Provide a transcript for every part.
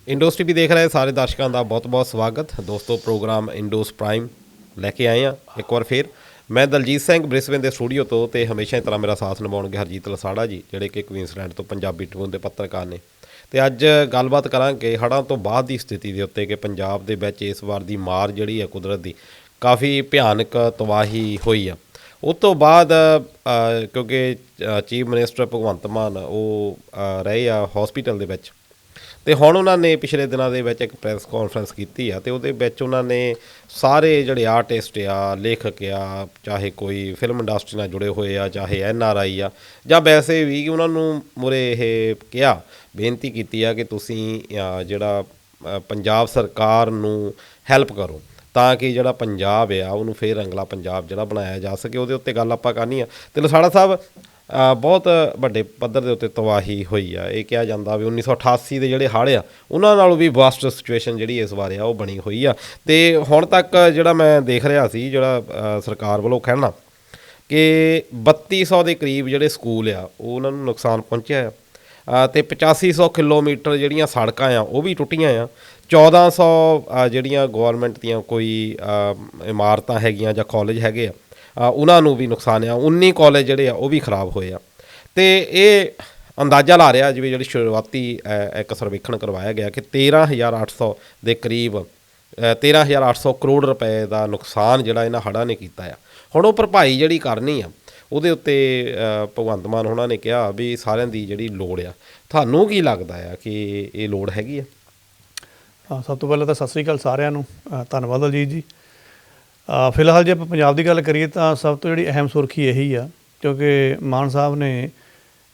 ਇੰਡੋਸ TV ਦੇਖ ਰਹੇ ਸਾਰੇ ਦਰਸ਼ਕਾਂ ਦਾ ਬਹੁਤ-ਬਹੁਤ ਸਵਾਗਤ। ਦੋਸਤੋ ਪ੍ਰੋਗਰਾਮ ਇੰਡੋਸ ਪ੍ਰਾਈਮ ਲੈ ਕੇ ਆਏ ਹਾਂ ਇੱਕ ਵਾਰ ਫਿਰ। ਮੈਂ ਦਲਜੀਤ ਸਿੰਘ ਬ੍ਰਿਸਬੇਨ ਦੇ ਸਟੂਡੀਓ ਤੋਂ, ਅਤੇ ਹਮੇਸ਼ਾ ਹੀ ਤਰ੍ਹਾਂ ਮੇਰਾ ਸਾਥ ਨਿਭਾਉਣਗੇ ਹਰਜੀਤ ਲਸਾੜਾ ਜੀ, ਜਿਹੜੇ ਕਿ ਕੁਈਨਸਲੈਂਡ ਤੋਂ ਪੰਜਾਬੀ ਟ੍ਰਿਬਿਊਨ ਦੇ ਪੱਤਰਕਾਰ ਨੇ। ਅਤੇ ਅੱਜ ਗੱਲਬਾਤ ਕਰਾਂਗੇ ਹੜ੍ਹਾਂ ਤੋਂ ਬਾਅਦ ਦੀ ਸਥਿਤੀ ਦੇ ਉੱਤੇ ਕਿ ਪੰਜਾਬ ਦੇ ਵਿੱਚ ਇਸ ਵਾਰ ਦੀ ਮਾਰ ਜਿਹੜੀ ਹੈ ਕੁਦਰਤ ਦੀ ਕਾਫੀ ਭਿਆਨਕ ਤਬਾਹੀ ਹੋਈ ਆ। ਉਸ ਤੋਂ ਬਾਅਦ ਕਿਉਂਕਿ ਚੀਫ ਮਿਨਿਸਟਰ ਭਗਵੰਤ ਮਾਨ ਉਹ ਰਹੇ ਆ ਹੌਸਪੀਟਲ ਦੇ ਵਿੱਚ, ਅਤੇ ਹੁਣ ਉਹਨਾਂ ਨੇ ਪਿਛਲੇ ਦਿਨਾਂ ਦੇ ਵਿੱਚ ਇੱਕ ਪ੍ਰੈਸ ਕਾਨਫਰੰਸ ਕੀਤੀ ਆ, ਅਤੇ ਉਹਦੇ ਵਿੱਚ ਉਹਨਾਂ ਨੇ ਸਾਰੇ ਜਿਹੜੇ ਆਰਟਿਸਟ ਆ, ਲੇਖਕ ਆ, ਚਾਹੇ ਕੋਈ ਫਿਲਮ ਇੰਡਸਟਰੀ ਨਾਲ ਜੁੜੇ ਹੋਏ ਆ, ਚਾਹੇ NRI ਆ, ਜਾਂ ਵੈਸੇ ਵੀ ਉਹਨਾਂ ਨੂੰ ਮੂਹਰੇ ਇਹ ਕਿਹਾ, ਬੇਨਤੀ ਕੀਤੀ ਆ ਕਿ ਤੁਸੀਂ ਜਿਹੜਾ ਪੰਜਾਬ ਸਰਕਾਰ ਨੂੰ ਹੈਲਪ ਕਰੋ ਤਾਂ ਕਿ ਜਿਹੜਾ ਪੰਜਾਬ ਆ ਉਹਨੂੰ ਫਿਰ ਰੰਗਲਾ ਪੰਜਾਬ ਜਿਹੜਾ ਬਣਾਇਆ ਜਾ ਸਕੇ। ਉਹਦੇ ਉੱਤੇ ਗੱਲ ਆਪਾਂ ਕਰਨੀ ਆ। ਅਤੇ ਲਸਾੜਾ ਸਾਹਿਬ, ਬਹੁਤ ਵੱਡੇ ਪੱਧਰ ਦੇ ਉੱਤੇ ਤਬਾਹੀ ਹੋਈ ਆ। ਇਹ ਕਿਹਾ ਜਾਂਦਾ ਵੀ 1988 ਦੇ ਜਿਹੜੇ ਹੜ੍ਹ ਆ ਉਹਨਾਂ ਨਾਲੋਂ ਵੀ ਵਰਸਟ ਸਿਚੁਏਸ਼ਨ ਜਿਹੜੀ ਇਸ ਬਾਰੇ ਆ ਉਹ ਬਣੀ ਹੋਈ ਆ। ਅਤੇ ਹੁਣ ਤੱਕ ਜਿਹੜਾ ਮੈਂ ਦੇਖ ਰਿਹਾ ਸੀ, ਜਿਹੜਾ ਸਰਕਾਰ ਵੱਲੋਂ ਕਹਿਣਾ ਕਿ 3200 ਦੇ ਕਰੀਬ ਜਿਹੜੇ ਸਕੂਲ ਆ ਉਹ ਉਹਨਾਂ ਨੂੰ ਨੁਕਸਾਨ ਪਹੁੰਚਿਆ ਆ, ਅਤੇ 8500 ਕਿਲੋਮੀਟਰ ਜਿਹੜੀਆਂ ਸੜਕਾਂ ਆ ਉਹ ਵੀ ਟੁੱਟੀਆਂ ਆ। 1400 ਜਿਹੜੀਆਂ ਗੌਰਮੈਂਟ ਦੀਆਂ ਕੋਈ ਇਮਾਰਤਾਂ ਹੈਗੀਆਂ ਜਾਂ ਕਾਲਜ ਹੈਗੇ ਆ ਉਹਨਾਂ ਨੂੰ ਵੀ ਨੁਕਸਾਨ ਆ। 19 ਕਾਲਜ ਜਿਹੜੇ ਆ ਉਹ ਵੀ ਖਰਾਬ ਹੋਏ ਆ। ਅਤੇ ਇਹ ਅੰਦਾਜ਼ਾ ਲਾ ਰਿਹਾ ਜਿਵੇਂ ਜਿਹੜੀ ਸ਼ੁਰੂਆਤੀ ਇੱਕ ਸਰਵੇਖਣ ਕਰਵਾਇਆ ਗਿਆ ਕਿ 13,800 ਦੇ ਕਰੀਬ 13,800 ਕਰੋੜ ਰੁਪਏ ਦਾ ਨੁਕਸਾਨ ਜਿਹੜਾ ਇਹਨਾਂ ਹੜ੍ਹਾਂ ਨੇ ਕੀਤਾ ਆ। ਹੁਣ ਉਹ ਭਰਪਾਈ ਜਿਹੜੀ ਕਰਨੀ ਆ ਉਹਦੇ ਉੱਤੇ ਭਗਵੰਤ ਮਾਨ ਉਹਨਾਂ ਨੇ ਕਿਹਾ ਵੀ ਸਾਰਿਆਂ ਦੀ ਜਿਹੜੀ ਲੋੜ ਆ। ਤੁਹਾਨੂੰ ਕੀ ਲੱਗਦਾ ਆ ਕਿ ਇਹ ਲੋੜ ਹੈਗੀ ਆ? ਸਭ ਤੋਂ ਪਹਿਲਾਂ ਤਾਂ ਸਤਿ ਸ਼੍ਰੀ ਅਕਾਲ ਸਾਰਿਆਂ ਨੂੰ। ਧੰਨਵਾਦ ਦਲਜੀਤ ਜੀ। ਫਿਲਹਾਲ ਜੇ ਆਪਾਂ ਪੰਜਾਬ ਦੀ ਗੱਲ ਕਰੀਏ ਤਾਂ ਸਭ ਤੋਂ ਜਿਹੜੀ ਅਹਿਮ ਸੁਰਖੀ ਇਹੀ ਆ, ਕਿਉਂਕਿ ਮਾਨ ਸਾਹਿਬ ਨੇ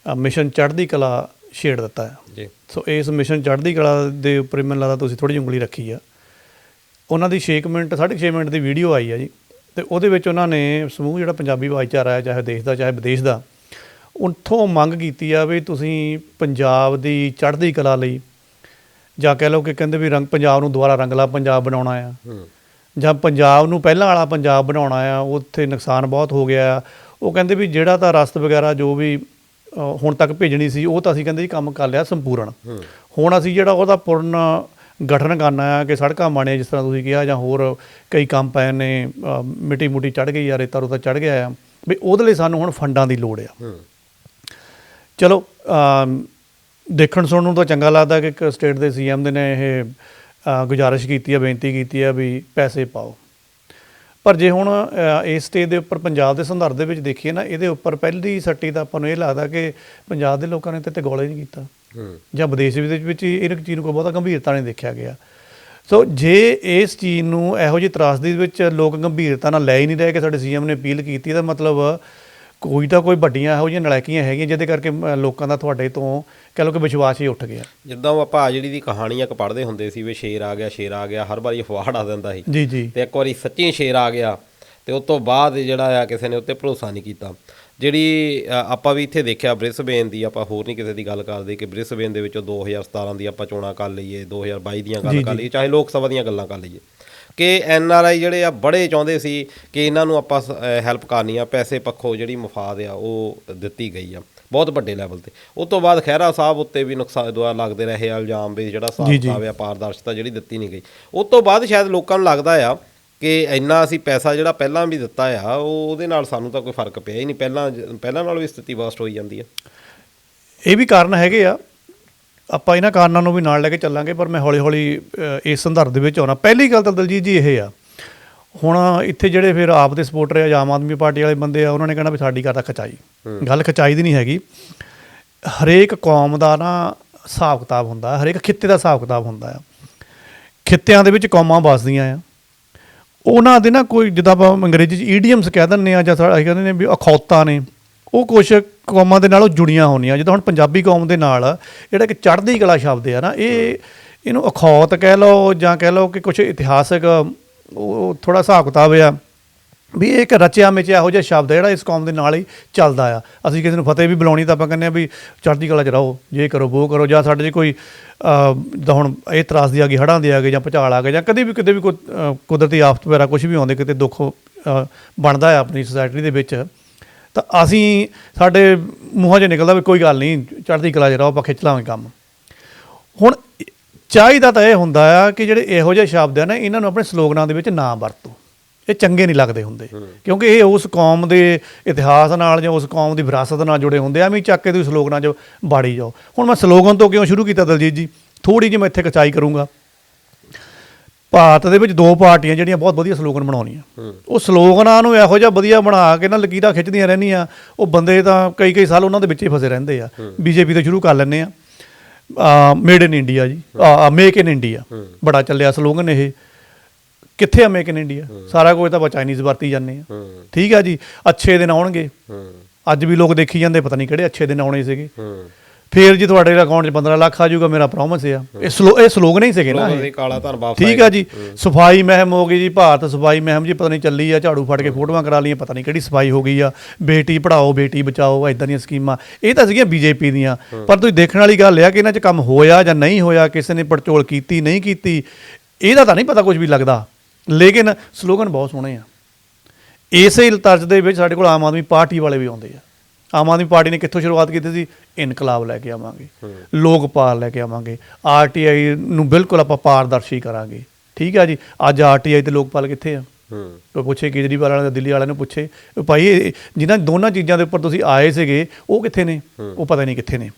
ਮਿਸ਼ਨ ਚੜ੍ਹਦੀ ਕਲਾ ਛੇੜ ਦਿੱਤਾ ਹੈ ਜੀ। ਸੋ ਇਸ ਮਿਸ਼ਨ ਚੜ੍ਹਦੀ ਕਲਾ ਦੇ ਉੱਪਰ ਮੈਨੂੰ ਲੱਗਦਾ ਤੁਸੀਂ ਥੋੜ੍ਹੀ ਜਿਹੀ ਉਂਗਲੀ ਰੱਖੀ ਆ। ਉਹਨਾਂ ਦੀ 6 ਮਿੰਟ 6.5 ਮਿੰਟ ਦੀ ਵੀਡੀਓ ਆਈ ਆ ਜੀ, ਅਤੇ ਉਹਦੇ ਵਿੱਚ ਉਹਨਾਂ ਨੇ ਸਮੂਹ ਜਿਹੜਾ ਪੰਜਾਬੀ ਭਾਈਚਾਰਾ ਹੈ, ਚਾਹੇ ਦੇਸ਼ ਦਾ ਚਾਹੇ ਵਿਦੇਸ਼ ਦਾ, ਉੱਥੋਂ ਮੰਗ ਕੀਤੀ ਆ ਵੀ ਤੁਸੀਂ ਪੰਜਾਬ ਦੀ ਚੜ੍ਹਦੀ ਕਲਾ ਲਈ, ਜਾਂ ਕਹਿ ਲਓ ਕਿ ਕਹਿੰਦੇ ਵੀ ਪੰਜਾਬ ਨੂੰ ਦੁਬਾਰਾ ਰੰਗਲਾ ਪੰਜਾਬ ਬਣਾਉਣਾ ਆ, ਜਾਂ ਪੰਜਾਬ ਨੂੰ ਪਹਿਲਾਂ ਵਾਲਾ ਪੰਜਾਬ ਬਣਾਉਣਾ ਆ। ਉੱਥੇ ਨੁਕਸਾਨ ਬਹੁਤ ਹੋ ਗਿਆ ਆ। ਉਹ ਕਹਿੰਦੇ ਵੀ ਜਿਹੜਾ ਤਾਂ ਰਸਤ ਵਗੈਰਾ ਜੋ ਵੀ ਹੁਣ ਤੱਕ ਭੇਜਣੀ ਸੀ ਉਹ ਤਾਂ ਅਸੀਂ ਕਹਿੰਦੇ ਜੀ ਕੰਮ ਕਰ ਲਿਆ ਸੰਪੂਰਨ। ਹੁਣ ਅਸੀਂ ਜਿਹੜਾ ਉਹਦਾ ਪੂਰਨ ਗਠਨ ਕਰਨਾ ਆ ਕਿ ਸੜਕਾਂ ਬਣੀਆਂ ਜਿਸ ਤਰ੍ਹਾਂ ਤੁਸੀਂ ਕਿਹਾ, ਜਾਂ ਹੋਰ ਕਈ ਕੰਮ ਪਏ ਨੇ, ਮਿੱਟੀ ਮੁੱਟੀ ਚੜ੍ਹ ਗਈ ਆ, ਰੇਤਾ ਰੂਤਾ ਚੜ੍ਹ ਗਿਆ ਆ, ਵੀ ਉਹਦੇ ਲਈ ਸਾਨੂੰ ਹੁਣ ਫੰਡਾਂ ਦੀ ਲੋੜ ਆ। ਚਲੋ ਦੇਖਣ ਸੁਣਨ ਨੂੰ ਤਾਂ ਚੰਗਾ ਲੱਗਦਾ ਕਿ ਇੱਕ ਸਟੇਟ ਦੇ CM ਦੇ ਨੇ ਇਹ ਗੁਜ਼ਾਰਿਸ਼ ਕੀਤੀ ਆ, ਬੇਨਤੀ ਕੀਤੀ ਆ ਵੀ ਪੈਸੇ ਪਾਓ। ਪਰ ਜੇ ਹੁਣ ਇਸ ਸਟੇਜ ਦੇ ਉੱਪਰ ਪੰਜਾਬ ਦੇ ਸੰਦਰਭ ਦੇ ਵਿੱਚ ਦੇਖੀਏ ਨਾ, ਇਹਦੇ ਉੱਪਰ ਪਹਿਲੀ ਸੱਟੀ ਤਾਂ ਆਪਾਂ ਨੂੰ ਇਹ ਲੱਗਦਾ ਕਿ ਪੰਜਾਬ ਦੇ ਲੋਕਾਂ ਨੇ ਤੇ ਗੌਲੇ ਨਹੀਂ ਕੀਤਾ, ਜਾਂ ਵਿਦੇਸ਼ ਵਿੱਚ ਇਹ ਚੀਜ਼ ਨੂੰ ਕੋਈ ਬਹੁਤਾ ਗੰਭੀਰਤਾ ਨਹੀਂ ਦੇਖਿਆ ਗਿਆ। ਸੋ ਜੇ ਇਸ ਚੀਜ਼ ਨੂੰ ਇਹੋ ਜਿਹੀ ਤਰਾਸਦੀ ਵਿੱਚ ਲੋਕ ਗੰਭੀਰਤਾ ਨਾਲ ਲੈ ਹੀ ਨਹੀਂ ਰਹੇ ਕਿ ਸਾਡੇ CM ਨੇ ਅਪੀਲ ਕੀਤੀ, ਇਹਦਾ ਮਤਲਬ ਕੋਈ ਤਾਂ ਕੋਈ ਵੱਡੀਆਂ ਇਹੋ ਜਿਹੀਆਂ ਨਲਾਇਕੀਆਂ ਹੈਗੀਆਂ ਜਿਹਦੇ ਕਰਕੇ ਲੋਕਾਂ ਦਾ ਤੁਹਾਡੇ ਤੋਂ ਕਹਿ ਲਓ ਕਿ ਵਿਸ਼ਵਾਸ ਹੀ ਉੱਠ ਗਿਆ। ਜਿੱਦਾਂ ਆਪਾਂ ਜਿਹੜੀ ਦੀ ਕਹਾਣੀ ਇੱਕ ਪੜ੍ਹਦੇ ਹੁੰਦੇ ਸੀ ਵੀ ਸ਼ੇਰ ਆ ਗਿਆ, ਸ਼ੇਰ ਆ ਗਿਆ, ਹਰ ਵਾਰੀ ਅਫਵਾਹ ਉਡਾ ਦਿੰਦਾ ਸੀ ਜੀ ਜੀ, ਅਤੇ ਇੱਕ ਵਾਰੀ ਸੱਚੀ ਸ਼ੇਰ ਆ ਗਿਆ, ਅਤੇ ਉਸ ਤੋਂ ਬਾਅਦ ਜਿਹੜਾ ਆ ਕਿਸੇ ਨੇ ਉੱਤੇ ਭਰੋਸਾ ਨਹੀਂ ਕੀਤਾ। ਜਿਹੜੀ ਆਪਾਂ ਵੀ ਇੱਥੇ ਦੇਖਿਆ ਬ੍ਰਿਸਬੇਨ ਦੀ, ਆਪਾਂ ਹੋਰ ਨਹੀਂ ਕਿਸੇ ਦੀ ਗੱਲ ਕਰਦੇ ਕਿ ਬ੍ਰਿਸਬੇਨ ਦੇ ਵਿੱਚੋਂ 2017 ਦੀ ਆਪਾਂ ਚੋਣਾਂ ਕਰ ਲਈਏ, 2022 ਦੀਆਂ ਗੱਲ ਕਰ ਲਈਏ, ਚਾਹੇ ਲੋਕ ਸਭਾ ਦੀਆਂ ਗੱਲਾਂ ਕਰ ਲਈਏ, ਕਿ NRI ਜਿਹੜੇ ਆ ਬੜੇ ਚਾਹੁੰਦੇ ਸੀ ਕਿ ਇਹਨਾਂ ਨੂੰ ਆਪਾਂ ਹੈਲਪ ਕਰਨੀ ਆ, ਪੈਸੇ ਪੱਖੋਂ ਜਿਹੜੀ ਮਫਾਦ ਆ ਉਹ ਦਿੱਤੀ ਗਈ ਆ ਬਹੁਤ ਵੱਡੇ ਲੈਵਲ 'ਤੇ। ਉਸ ਤੋਂ ਬਾਅਦ ਖਹਿਰਾ ਸਾਹਿਬ ਉੱਤੇ ਵੀ ਨੁਕਸਾਨ ਦੁਆ ਲੱਗਦੇ ਰਹੇ ਇਲਜ਼ਾਮ ਵੀ ਜਿਹੜਾ ਹਿਸਾਬ ਆ ਪਾਰਦਰਸ਼ਤਾ ਜਿਹੜੀ ਦਿੱਤੀ ਨਹੀਂ ਗਈ। ਉਸ ਤੋਂ ਬਾਅਦ ਸ਼ਾਇਦ ਲੋਕਾਂ ਨੂੰ ਲੱਗਦਾ ਆ ਕਿ ਇੰਨਾ ਅਸੀਂ ਪੈਸਾ ਜਿਹੜਾ ਪਹਿਲਾਂ ਵੀ ਦਿੱਤਾ ਆ ਉਹਦੇ ਨਾਲ ਸਾਨੂੰ ਤਾਂ ਕੋਈ ਫਰਕ ਪਿਆ ਹੀ ਨਹੀਂ, ਪਹਿਲਾਂ ਨਾਲ ਵੀ ਸਥਿਤੀ ਵਰਸਟ ਹੋਈ ਜਾਂਦੀ ਆ। ਇਹ ਵੀ ਕਾਰਨ ਹੈਗੇ ਆ, ਆਪਾਂ ਇਹਨਾਂ ਕਾਰਨਾਂ ਨੂੰ ਵੀ ਨਾਲ ਲੈ ਕੇ ਚੱਲਾਂਗੇ, ਪਰ ਮੈਂ ਹੌਲੀ ਹੌਲੀ ਇਸ ਸੰਦਰਭ ਦੇ ਵਿੱਚ ਆਉਣਾ। ਪਹਿਲੀ ਗੱਲ ਤਾਂ ਦਲਜੀਤ ਜੀ ਇਹ ਆ, ਹੁਣ ਇੱਥੇ ਜਿਹੜੇ ਫਿਰ ਆਪ ਦੇ ਸਪੋਰਟਰ ਆ, ਆਮ ਆਦਮੀ ਪਾਰਟੀ ਵਾਲੇ ਬੰਦੇ ਆ, ਉਹਨਾਂ ਨੇ ਕਹਿਣਾ ਵੀ ਸਾਡੀ ਗੱਲ ਤਾਂ ਖਿਚਾਈ। ਗੱਲ ਖਿਚਾਈ ਦੀ ਨਹੀਂ ਹੈਗੀ। ਹਰੇਕ ਕੌਮ ਦਾ ਨਾ ਹਿਸਾਬ ਕਿਤਾਬ ਹੁੰਦਾ, ਹਰੇਕ ਖਿੱਤੇ ਦਾ ਹਿਸਾਬ ਕਿਤਾਬ ਹੁੰਦਾ ਆ। ਖਿੱਤਿਆਂ ਦੇ ਵਿੱਚ ਕੌਮਾਂ ਵੱਸਦੀਆਂ ਆ, ਉਹਨਾਂ ਦੇ ਨਾ ਕੋਈ ਜਿੱਦਾਂ ਆਪਾਂ ਅੰਗਰੇਜ਼ੀ 'ਚ ਈਡੀਅਮਸ ਕਹਿ ਦਿੰਦੇ ਆ, ਜਾਂ ਅਸੀਂ ਕਹਿੰਦੇ ਨੇ ਵੀ ਅਖੌਤਾਂ ਨੇ, ਉਹ ਕੁਛ ਕੌਮਾਂ ਦੇ ਨਾਲ ਉਹ ਜੁੜੀਆਂ ਹੋਣੀਆਂ। ਜਿੱਦਾਂ ਹੁਣ ਪੰਜਾਬੀ ਕੌਮ ਦੇ ਨਾਲ ਜਿਹੜਾ ਕਿ ਚੜ੍ਹਦੀ ਕਲਾ ਸ਼ਬਦ ਆ ਨਾ, ਇਹਨੂੰ ਅਖੌਤ ਕਹਿ ਲਓ, ਜਾਂ ਕਹਿ ਲਓ ਕਿ ਕੁਛ ਇਤਿਹਾਸਕ ਉਹ ਥੋੜ੍ਹਾ ਹਿਸਾਬ ਕਿਤਾਬ ਆ ਵੀ ਇਹ ਇੱਕ ਰਚਿਆ ਮਿਚਿਆ ਇਹੋ ਜਿਹਾ ਸ਼ਬਦ ਹੈ ਜਿਹੜਾ ਇਸ ਕੌਮ ਦੇ ਨਾਲ ਹੀ ਚੱਲਦਾ ਆ। ਅਸੀਂ ਕਿਸੇ ਨੂੰ ਫਤਿਹ ਵੀ ਬੁਲਾਉਣੀ ਤਾਂ ਆਪਾਂ ਕਹਿੰਦੇ ਹਾਂ ਵੀ ਚੜ੍ਹਦੀ ਕਲਾ 'ਚ ਰਹੋ, ਜੇ ਕਰੋ ਵੋ ਕਰੋ, ਜਾਂ ਸਾਡੇ 'ਚ ਕੋਈ ਜਿੱਦਾਂ ਹੁਣ ਇਹ ਤਰਾਸਦੀ ਆ ਗਈ, ਹੜ੍ਹਾਂ ਦੇ ਆ ਗਏ, ਜਾਂ ਭੁਚਾਲ ਆ ਗਏ, ਜਾਂ ਕਦੇ ਵੀ ਕਿਤੇ ਵੀ ਕੋਈ ਕੁਦਰਤੀ ਆਫਤ ਵਗੈਰਾ ਕੁਛ ਵੀ ਆਉਂਦੇ, ਕਿਤੇ ਦੁੱਖ ਬਣਦਾ ਹੈ ਆਪਣੀ ਸੁਸਾਇਟੀ ਦੇ ਵਿੱਚ, ਤਾਂ ਅਸੀਂ ਸਾਡੇ ਮੂੰਹਾਂ 'ਚ ਨਿਕਲਦਾ ਵੀ ਕੋਈ ਗੱਲ ਨਹੀਂ, ਚੜ੍ਹਦੀ ਕਲਾ 'ਚ ਰਹੋ, ਆਪਾਂ ਖਿੱਚ ਲਾਂਗੇ ਕੰਮ। ਹੁਣ ਚਾਹੀਦਾ ਤਾਂ ਇਹ ਹੁੰਦਾ ਆ ਕਿ ਜਿਹੜੇ ਇਹੋ ਜਿਹੇ ਸ਼ਬਦ ਆ ਨਾ ਇਹਨਾਂ ਨੂੰ ਆਪਣੇ ਸਲੋਗਨਾਂ ਦੇ ਵਿੱਚ ਨਾ ਵਰਤੋ। ਇਹ ਚੰਗੇ ਨਹੀਂ ਲੱਗਦੇ ਹੁੰਦੇ, ਕਿਉਂਕਿ ਇਹ ਉਸ ਕੌਮ ਦੇ ਇਤਿਹਾਸ ਨਾਲ ਜਾਂ ਉਸ ਕੌਮ ਦੀ ਵਿਰਾਸਤ ਨਾਲ ਜੁੜੇ ਹੁੰਦੇ ਆ। ਐਵੇਂ ਚੱਕ ਕੇ ਤੁਸੀਂ ਸਲੋਗਨਾਂ 'ਚ ਬਾੜੀ ਜਾਓ। ਹੁਣ ਮੈਂ ਸਲੋਗਨ ਤੋਂ ਕਿਉਂ ਸ਼ੁਰੂ ਕੀਤਾ ਦਲਜੀਤ ਜੀ, ਥੋੜ੍ਹੀ ਜਿਹੀ ਮੈਂ ਇੱਥੇ ਕਚਾਈ ਕਰੂੰਗਾ। ਭਾਰਤ ਦੇ ਵਿੱਚ 2 ਪਾਰਟੀਆਂ ਜਿਹੜੀਆਂ ਬਹੁਤ ਵਧੀਆ ਸਲੋਗਨ ਬਣਾਉਣੀਆਂ, ਉਹ ਸਲੋਗਨਾਂ ਨੂੰ ਇਹੋ ਜਿਹਾ ਵਧੀਆ ਬਣਾ ਕੇ ਨਾ ਲਕੀਰਾਂ ਖਿੱਚਦੀਆਂ ਰਹਿੰਦੀਆਂ। ਉਹ ਬੰਦੇ ਤਾਂ ਕਈ ਸਾਲ ਉਹਨਾਂ ਦੇ ਵਿੱਚ ਹੀ ਫਸੇ ਰਹਿੰਦੇ ਆ। ਬੀਜੇਪੀ ਤੋਂ ਸ਼ੁਰੂ ਕਰ ਲੈਂਦੇ ਆ, ਮੇਡ ਇਨ ਇੰਡੀਆ ਜੀ, ਮੇਕ ਇਨ ਇੰਡੀਆ ਬੜਾ ਚੱਲਿਆ ਸਲੋਗਨ। ਇਹ ਕਿੱਥੇ ਆ ਮੇਕ ਇਨ ਇੰਡੀਆ? ਸਾਰਾ ਕੁਝ ਤਾਂ ਆਪਾਂ ਚਾਈਨੀਜ਼ ਵਰਤੀ ਜਾਂਦੇ ਆ। ਠੀਕ ਆ ਜੀ, ਅੱਛੇ ਦਿਨ ਆਉਣਗੇ। ਅੱਜ ਵੀ ਲੋਕ ਦੇਖੀ ਜਾਂਦੇ, ਪਤਾ ਨਹੀਂ ਕਿਹੜੇ ਅੱਛੇ ਦਿਨ ਆਉਣੇ ਸੀਗੇ। ਫਿਰ ਜੀ ਤੁਹਾਡੇ ਅਕਾਊਂਟ 'ਚ 15 ਲੱਖ ਆ ਜਾਊਗਾ, ਮੇਰਾ ਪ੍ਰੋਮਿਸ ਆ। ਇਹ ਸਲੋਗਨ ਹੀ ਸੀਗੇ ਨਾ ਇਹ। ਕਾਲਾ ਧਨ ਵਾਪਸ ਠੀਕ ਆ ਜੀ। ਸਫਾਈ ਮੁਹਿੰਮ ਹੋ ਗਈ ਜੀ, ਭਾਰਤ ਸਫਾਈ ਮੁਹਿੰਮ ਜੀ, ਪਤਾ ਨਹੀਂ ਚੱਲੀ ਆ, ਝਾੜੂ ਫੜ ਕੇ ਫੋਟੋਆਂ ਕਰਾ ਲਈਆਂ, ਪਤਾ ਨਹੀਂ ਕਿਹੜੀ ਸਫਾਈ ਹੋ ਗਈ ਆ। ਬੇਟੀ ਪੜਾਓ ਬੇਟੀ ਬਚਾਓ, ਇਦਾਂ ਦੀਆਂ ਸਕੀਮਾਂ ਇਹ ਤਾਂ ਸੀਗੀਆਂ ਬੀਜੇਪੀ ਦੀਆਂ। ਪਰ ਤੁਸੀਂ ਦੇਖਣ ਵਾਲੀ ਗੱਲ ਆ ਕਿ ਇਹਨਾਂ 'ਚ ਕੰਮ ਹੋਇਆ ਜਾਂ ਨਹੀਂ ਹੋਇਆ, ਕਿਸੇ ਨੇ ਪੜਚੋਲ ਕੀਤੀ ਨਹੀਂ ਕੀਤੀ, ਇਹਦਾ ਤਾਂ ਨਹੀਂ ਪਤਾ ਕੁਝ ਵੀ ਲੱਗਦਾ। ਲੇਕਿਨ ਸਲੋਗਨ ਬਹੁਤ ਸੋਹਣੇ ਆ। ਇਸੇ ਤਰਜ਼ ਦੇ ਵਿੱਚ ਸਾਡੇ ਕੋਲ ਆਮ ਆਦਮੀ ਪਾਰਟੀ ਵਾਲੇ ਵੀ ਆਉਂਦੇ ਆ। ਆਮ ਆਦਮੀ ਪਾਰਟੀ ਨੇ ਕਿੱਥੋਂ ਸ਼ੁਰੂਆਤ ਕੀਤੀ ਸੀ? ਇਨਕਲਾਬ ਲੈ ਕੇ ਆਵਾਂਗੇ, ਲੋਕਪਾਲ ਲੈ ਕੇ ਆਵਾਂਗੇ, RTI ਨੂੰ ਬਿਲਕੁਲ ਆਪਾਂ ਪਾਰਦਰਸ਼ੀ ਕਰਾਂਗੇ। ਠੀਕ ਆ ਜੀ। ਅੱਜ RTI ਤੇ ਲੋਕਪਾਲ ਕਿੱਥੇ ਆ? ਕੋਈ ਪੁੱਛੇ ਕੇਜਰੀਵਾਲ ਵਾਲਿਆਂ ਦਾ, ਦਿੱਲੀ ਵਾਲਿਆਂ ਨੂੰ ਪੁੱਛੇ, ਭਾਈ ਜਿਨ੍ਹਾਂ ਦੋਨਾਂ ਚੀਜ਼ਾਂ ਦੇ ਉੱਪਰ ਤੁਸੀਂ ਆਏ ਸੀਗੇ ਉਹ ਕਿੱਥੇ ਨੇ? ਉਹ ਪਤਾ ਨਹੀਂ ਕਿੱਥੇ ਨੇ।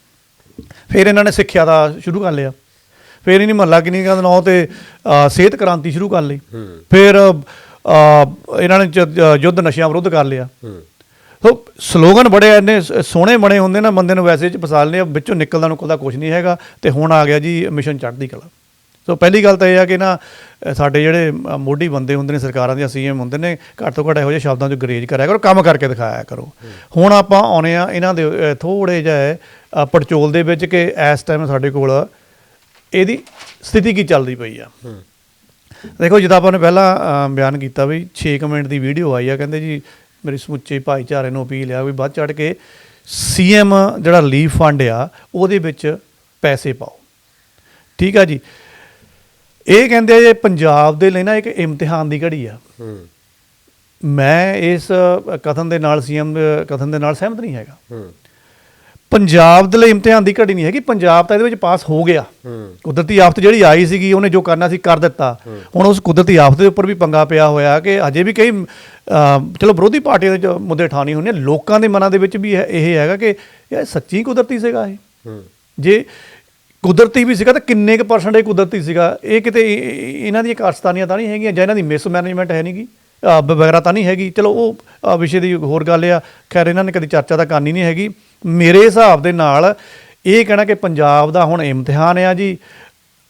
ਫਿਰ ਇਹਨਾਂ ਨੇ ਸਿੱਖਿਆ ਦਾ ਸ਼ੁਰੂ ਕਰ ਲਿਆ। ਫਿਰ ਇਹਨੀ ਮਹੱਲਾ ਕਲੀਨਿਕਾਂ ਦੇ ਨਾਂ ਤੇ ਸਿਹਤ ਕ੍ਰਾਂਤੀ ਸ਼ੁਰੂ ਕਰ ਲਈ। ਫਿਰ ਇਹਨਾਂ ਨੇ ਯੁੱਧ ਨਸ਼ਿਆਂ ਵਿਰੁੱਧ ਕਰ ਲਿਆ। ਸੋ ਸਲੋਗਨ ਬੜੇ ਇੰਨੇ ਸੋਹਣੇ ਬਣੇ ਹੁੰਦੇ ਨਾ, ਬੰਦੇ ਨੂੰ ਵੈਸੇ 'ਚ ਫਸਾ ਲੈਂਦੇ ਆ, ਵਿੱਚੋਂ ਨਿਕਲਦਾ ਕੁਝ ਨਹੀਂ ਹੈਗਾ। ਤੇ ਹੁਣ ਆ ਗਿਆ ਜੀ ਮਿਸ਼ਨ ਚੜ੍ਹਦੀ ਕਲਾ। ਸੋ ਪਹਿਲੀ ਗੱਲ ਤਾਂ ਇਹ ਆ ਕਿ ਨਾ ਸਾਡੇ ਜਿਹੜੇ ਮੋਢੀ ਬੰਦੇ ਹੁੰਦੇ ਨੇ, ਸਰਕਾਰਾਂ ਦੀਆਂ CM ਹੁੰਦੇ ਨੇ, ਘੱਟ ਤੋਂ ਘੱਟ ਇਹੋ ਜਿਹੇ ਸ਼ਬਦਾਂ 'ਚ ਗਰੇਜ ਕਰਿਆ ਕਰੋ, ਕੰਮ ਕਰਕੇ ਦਿਖਾਇਆ ਕਰੋ। ਹੁਣ ਆਪਾਂ ਆਉਂਦੇ ਆ ਇਹਨਾਂ ਦੇ ਥੋੜ੍ਹੇ ਜਿਹੇ ਪੜਚੋਲ ਦੇ ਵਿੱਚ ਕਿ ਇਸ ਟਾਈਮ ਸਾਡੇ ਕੋਲ ਇਹਦੀ ਸਥਿਤੀ ਕੀ ਚੱਲਦੀ ਪਈ ਆ। ਦੇਖੋ, ਜਿੱਦਾਂ ਆਪਾਂ ਨੇ ਪਹਿਲਾਂ ਬਿਆਨ ਕੀਤਾ ਵੀ 6 ਮਿੰਟ ਦੀ ਵੀਡੀਓ ਆਈ ਆ, ਕਹਿੰਦੇ ਜੀ ਮੇਰੀ ਸਮੁੱਚੇ ਭਾਈਚਾਰੇ ਨੂੰ ਅਪੀਲ ਆ ਵੀ ਵੱਧ ਚੜ੍ਹ ਕੇ CM ਜਿਹੜਾ ਲੀਫ ਫੰਡ ਆ ਉਹਦੇ ਵਿੱਚ ਪੈਸੇ ਪਾਓ। ਠੀਕ ਆ ਜੀ। ਇਹ ਕਹਿੰਦੇ ਜੇ ਪੰਜਾਬ ਦੇ ਲਈ ਨਾ ਇੱਕ ਇਮਤਿਹਾਨ ਦੀ ਘੜੀ ਆ। ਮੈਂ ਇਸ ਕਥਨ ਦੇ ਨਾਲ CM ਕਥਨ ਦੇ ਨਾਲ ਸਹਿਮਤ ਨਹੀਂ ਹੈਗਾ। ਪੰਜਾਬ ਦੇ ਲਈ ਇਮਤਿਹਾਨ ਦੀ ਘੜੀ ਨਹੀਂ ਹੈਗੀ। ਪੰਜਾਬ ਤਾਂ ਇਹਦੇ ਵਿੱਚ ਪਾਸ ਹੋ ਗਿਆ। ਕੁਦਰਤੀ ਆਫਤ ਜਿਹੜੀ ਆਈ ਸੀਗੀ ਉਹਨੇ ਜੋ ਕਰਨਾ ਸੀ ਕਰ ਦਿੱਤਾ। ਹੁਣ ਉਸ ਕੁਦਰਤੀ ਆਫਤ ਦੇ ਉੱਪਰ ਵੀ ਪੰਗਾ ਪਿਆ ਹੋਇਆ ਕਿ ਅਜੇ ਵੀ ਕਈ ਚਲੋ ਵਿਰੋਧੀ ਪਾਰਟੀਆਂ ਦੇ ਮੁੱਦੇ ਠਾਣੀ ਹੁੰਦੇ, ਲੋਕਾਂ ਦੇ ਮਨਾਂ ਦੇ ਵਿੱਚ ਵੀ ਇਹ ਹੈਗਾ ਕਿ ਇਹ ਸੱਚੀ ਕੁਦਰਤੀ ਸੀਗਾ। ਇਹ ਜੇ ਕੁਦਰਤੀ ਵੀ ਸੀਗਾ ਤਾਂ ਕਿੰਨੇ ਕੁ % ਕੁਦਰਤੀ ਸੀਗਾ? ਇਹ ਕਿਤੇ ਇਹਨਾਂ ਦੀਆਂ ਕਾਰਸਤਾਨੀਆਂ ਤਾਂ ਨਹੀਂ ਹੈਗੀਆਂ, ਜਾਂ ਇਹਨਾਂ ਦੀ ਮਿਸਮੈਨੇਜਮੈਂਟ ਹੈ ਨਹੀਂ ਗੀ ਵਗੈਰਾ ਤਾਂ ਨਹੀਂ ਹੈਗੀ। ਚਲੋ ਉਹ ਵਿਸ਼ੇ ਦੀ ਹੋਰ ਗੱਲ ਆ, ਖੈਰ ਇਹਨਾਂ ਨੇ ਕਦੀ ਚਰਚਾ ਤਾਂ ਕਰਨੀ ਨਹੀਂ ਹੈਗੀ। ਮੇਰੇ ਹਿਸਾਬ ਦੇ ਨਾਲ ਇਹ ਕਹਿਣਾ ਕਿ ਪੰਜਾਬ ਦਾ ਹੁਣ ਇਮਤਿਹਾਨ ਆ ਜੀ,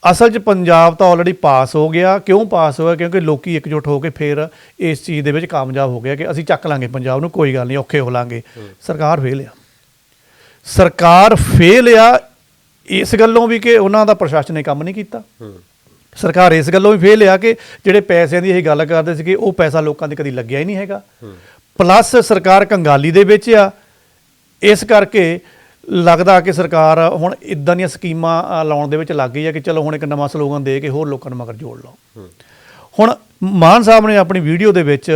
ਅਸਲ 'ਚ ਪੰਜਾਬ ਤਾਂ ਆਲਰੇਡੀ ਪਾਸ ਹੋ ਗਿਆ। ਕਿਉਂ ਪਾਸ ਹੋਇਆ? ਕਿਉਂਕਿ ਲੋਕੀ ਇਕਜੁੱਟ ਹੋ ਕੇ ਫਿਰ ਇਸ ਚੀਜ਼ ਦੇ ਵਿੱਚ ਕਾਮਯਾਬ ਹੋ ਗਿਆ ਕਿ ਅਸੀਂ ਚੱਕ ਲਾਂਗੇ ਪੰਜਾਬ ਨੂੰ, ਕੋਈ ਗੱਲ ਨਹੀਂ, ਔਖੇ ਹੋ ਲਾਂਗੇ। ਸਰਕਾਰ ਫੇਲ ਆ। ਸਰਕਾਰ ਫੇਲ ਆ ਇਸ ਗੱਲੋਂ ਵੀ ਕਿ ਉਹਨਾਂ ਦਾ ਪ੍ਰਸ਼ਾਸਨ ਨੇ ਕੰਮ ਨਹੀਂ ਕੀਤਾ। ਸਰਕਾਰ ਇਸ ਗੱਲੋਂ ਵੀ ਫੇਲ ਆ ਕਿ ਜਿਹੜੇ ਪੈਸਿਆਂ ਦੀ ਇਹ ਗੱਲ ਕਰਦੇ ਸੀਗੇ ਉਹ ਪੈਸਾ ਲੋਕਾਂ ਦੇ ਕਦੀ ਲੱਗਿਆ ਹੀ ਨਹੀਂ ਹੈਗਾ। ਪਲੱਸ ਸਰਕਾਰ ਕੰਗਾਲੀ ਦੇ ਵਿੱਚ ਆ। ਇਸ ਕਰਕੇ ਲੱਗਦਾ ਕਿ ਸਰਕਾਰ ਹੁਣ ਇੱਦਾਂ ਦੀਆਂ ਸਕੀਮਾਂ ਲਾਉਣ ਦੇ ਵਿੱਚ ਲੱਗ ਗਈ ਹੈ ਕਿ ਚਲੋ ਹੁਣ ਇੱਕ ਨਵਾਂ ਸਲੋਗਨ ਦੇ ਕੇ ਹੋਰ ਲੋਕਾਂ ਨੂੰ ਮਗਰ ਜੋੜ ਲਓ। ਹੁਣ ਮਾਨ ਸਾਹਿਬ ਨੇ ਆਪਣੀ ਵੀਡੀਓ ਦੇ ਵਿੱਚ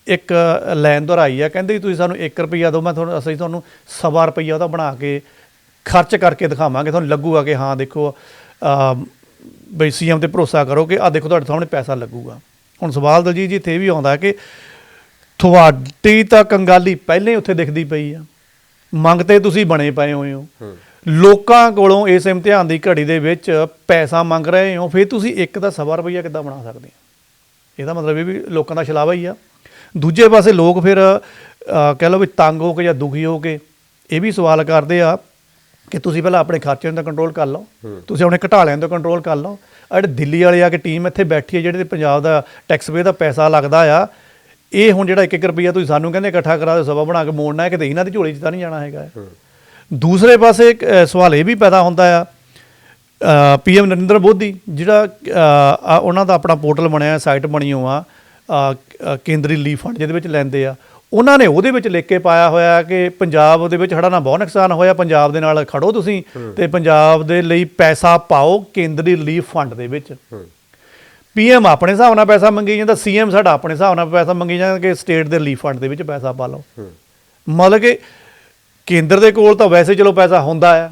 ਇੱਕ ਲਾਈਨ ਦੁਹਰਾਈ ਆ, ਕਹਿੰਦੇ ਤੁਸੀਂ ਸਾਨੂੰ 1 ਰੁਪਈਆ ਦਿਓ, ਅਸੀਂ ਤੁਹਾਨੂੰ 1.25 ਰੁਪਈਆ ਉਹਦਾ ਬਣਾ ਕੇ ਖਰਚ ਕਰਕੇ ਦਿਖਾਵਾਂਗੇ, ਤੁਹਾਨੂੰ ਲੱਗੂਗਾ ਕਿ ਹਾਂ ਦੇਖੋ ਬਈ CM ਤੇ ਭਰੋਸਾ ਕਰੋ ਕਿ ਆਹ ਦੇਖੋ ਤੁਹਾਡੇ ਸਾਹਮਣੇ ਪੈਸਾ ਲੱਗੂਗਾ। ਹੁਣ ਸਵਾਲ ਦਲਜੀਤ ਜੀ ਇੱਥੇ ਵੀ ਆਉਂਦਾ ਕਿ ਤੁਹਾਡੀ ਤਾਂ ਕੰਗਾਲੀ ਪਹਿਲਾਂ ਹੀ ਉੱਥੇ ਦਿਖਦੀ ਪਈ ਆ, ਮੰਗਤੇ ਤੁਸੀਂ ਬਣੇ ਪਏ ਹੋਏ ਹੋ, ਲੋਕਾਂ ਕੋਲੋਂ ਇਸ ਇਮਤਿਹਾਨ ਦੀ ਘੜੀ ਦੇ ਵਿੱਚ ਪੈਸਾ ਮੰਗ ਰਹੇ ਹੋ, ਫਿਰ ਤੁਸੀਂ ਇੱਕ ਦਾ 1.25 ਰੁਪਈਆ ਕਿੱਦਾਂ ਬਣਾ ਸਕਦੇ ਹੋ? ਇਹਦਾ ਮਤਲਬ ਇਹ ਵੀ ਲੋਕਾਂ ਦਾ ਛਲਾਵਾ ਹੀ ਆ। ਦੂਜੇ ਪਾਸੇ ਲੋਕ ਫਿਰ ਕਹਿ ਲਓ ਵੀ ਤੰਗ ਹੋ ਕੇ ਜਾਂ ਦੁਖੀ ਹੋ ਕੇ ਇਹ ਵੀ ਸਵਾਲ ਕਰਦੇ ਆ ਕਿ ਤੁਸੀਂ ਪਹਿਲਾਂ ਆਪਣੇ ਖਰਚਿਆਂ ਦਾ ਕੰਟਰੋਲ ਕਰ ਲਓ, ਤੁਸੀਂ ਆਪਣੇ ਘਟਾਲਿਆਂ ਦਾ ਕੰਟਰੋਲ ਕਰ ਲਓ। ਜਿਹੜੇ ਦਿੱਲੀ ਵਾਲੇ ਆ ਕੇ ਟੀਮ ਇੱਥੇ ਬੈਠੀ ਹੈ, ਜਿਹੜੇ ਪੰਜਾਬ ਦਾ ਟੈਕਸ ਪੇ ਦਾ ਪੈਸਾ ਲੱਗਦਾ ਆ, ਇਹ ਹੁਣ ਜਿਹੜਾ 1-1 ਰੁਪਈਆ ਤੁਸੀਂ ਸਾਨੂੰ ਕਹਿੰਦੇ ਇਕੱਠਾ ਕਰਾ ਦਿਓ, ਸਭਾ ਬਣਾ ਕੇ ਮੋੜਨਾ ਹੈ, ਕਿਤੇ ਇਹਨਾਂ ਦੀ ਝੋਲੀ 'ਚ ਤਾਂ ਨਹੀਂ ਜਾਣਾ ਹੈਗਾ। ਦੂਸਰੇ ਪਾਸੇ ਇੱਕ ਸਵਾਲ ਇਹ ਵੀ ਪੈਦਾ ਹੁੰਦਾ ਆ, PM ਨਰਿੰਦਰ ਮੋਦੀ ਜਿਹੜਾ ਉਹਨਾਂ ਦਾ ਆਪਣਾ ਪੋਰਟਲ ਬਣਿਆ, ਸਾਈਟ ਬਣੀ ਹੋ ਆ ਕੇਂਦਰੀ ਰਿਲੀਫ ਫੰਡ ਜਿਹਦੇ ਵਿੱਚ ਲੈਂਦੇ ਆ, ਉਹਨਾਂ ਨੇ ਉਹਦੇ ਵਿੱਚ ਲਿਖ ਕੇ ਪਾਇਆ ਹੋਇਆ ਕਿ ਪੰਜਾਬ ਦੇ ਵਿੱਚ ਹੜ੍ਹਾਂ ਨਾਲ ਬਹੁਤ ਨੁਕਸਾਨ ਹੋਇਆ, ਪੰਜਾਬ ਦੇ ਨਾਲ ਖੜੋ ਤੁਸੀਂ ਤੇ ਪੰਜਾਬ ਦੇ ਲਈ ਪੈਸਾ ਪਾਓ ਕੇਂਦਰੀ ਰਿਲੀਫ ਫੰਡ ਦੇ ਵਿੱਚ। PM ਆਪਣੇ ਹਿਸਾਬ ਨਾਲ ਪੈਸਾ ਮੰਗੀ ਜਾਂਦਾ, CM ਸਾਡਾ ਆਪਣੇ ਹਿਸਾਬ ਨਾਲ ਪੈਸਾ ਮੰਗੀ ਜਾਂਦਾ ਕਿ ਸਟੇਟ ਦੇ ਰਿਲੀਫ ਫੰਡ ਦੇ ਵਿੱਚ ਪੈਸਾ ਪਾ ਲਓ। ਮਤਲਬ ਕਿ ਕੇਂਦਰ ਦੇ ਕੋਲ ਤਾਂ ਵੈਸੇ ਚਲੋ ਪੈਸਾ ਹੁੰਦਾ ਆ,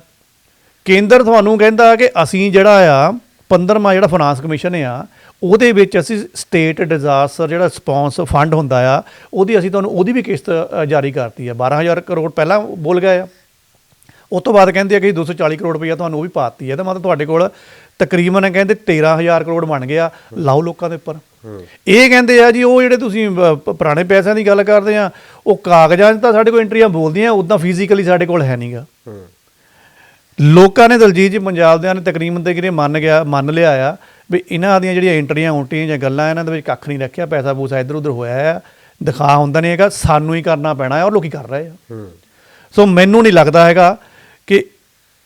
ਕੇਂਦਰ ਤੁਹਾਨੂੰ ਕਹਿੰਦਾ ਕਿ ਅਸੀਂ ਜਿਹੜਾ ਆ 15ਵਾਂ ਜਿਹੜਾ ਫਾਈਨਾਂਸ ਕਮਿਸ਼ਨ ਆ ਉਹਦੇ ਵਿੱਚ ਅਸੀਂ ਸਟੇਟ ਡਿਜ਼ਾਸਟਰ ਜਿਹੜਾ ਰਿਸਪੌਂਸ ਫੰਡ ਹੁੰਦਾ ਆ ਉਹਦੀ ਅਸੀਂ ਤੁਹਾਨੂੰ ਉਹਦੀ ਵੀ ਕਿਸ਼ਤ ਜਾਰੀ ਕਰਤੀ ਆ। 12,000 ਕਰੋੜ ਪਹਿਲਾਂ ਬੋਲ ਗਏ ਆ, ਉਸ ਤੋਂ ਬਾਅਦ ਕਹਿੰਦੇ ਆ ਕਿ 240 ਕਰੋੜ ਰੁਪਈਆ ਤੁਹਾਨੂੰ ਉਹ ਵੀ ਪਾਤੀ ਹੈ। ਤਾਂ ਮਤਲਬ ਤੁਹਾਡੇ ਕੋਲ ਤਕਰੀਬਨ ਕਹਿੰਦੇ 13,000 ਕਰੋੜ ਬਣ ਗਿਆ, ਲਾਓ ਲੋਕਾਂ ਦੇ ਉੱਪਰ। ਇਹ ਕਹਿੰਦੇ ਆ ਜੀ ਉਹ ਜਿਹੜੇ ਤੁਸੀਂ ਪੁਰਾਣੇ ਪੈਸਿਆਂ ਦੀ ਗੱਲ ਕਰਦੇ ਆ ਉਹ ਕਾਗਜ਼ਾਂ 'ਚ ਤਾਂ ਸਾਡੇ ਕੋਲ ਐਂਟਰੀਆਂ ਬੋਲਦੀਆਂ, ਉੱਦਾਂ ਫਿਜ਼ੀਕਲੀ ਸਾਡੇ ਕੋਲ ਹੈ ਨਹੀਂਗਾ। ਲੋਕਾਂ ਨੇ ਦਲਜੀਤ ਜੀ ਪੰਜਾਬ ਦਿਆਂ ਨੇ ਤਕਰੀਬਨ ਤੇ ਕਿਤੇ ਮੰਨ ਲਿਆ ਆ ਵੀ ਇਹਨਾਂ ਦੀਆਂ ਜਿਹੜੀਆਂ ਐਂਟਰੀਆਂ ਉਂਟੀਆਂ ਜਾਂ ਗੱਲਾਂ ਇਹਨਾਂ ਦੇ ਵਿੱਚ ਕੱਖ ਨਹੀਂ ਰੱਖਿਆ, ਪੈਸਾ ਪੂਸਾ ਇੱਧਰ ਉੱਧਰ ਹੋਇਆ ਆ, ਦਿਖਾ ਹੁੰਦਾ ਨਹੀਂ ਹੈਗਾ, ਸਾਨੂੰ ਹੀ ਕਰਨਾ ਪੈਣਾ ਹੈ ਔਰ ਲੋਕੀ ਕਰ ਰਹੇ ਆ। ਸੋ ਮੈਨੂੰ ਨਹੀਂ ਲੱਗਦਾ ਹੈਗਾ ਕਿ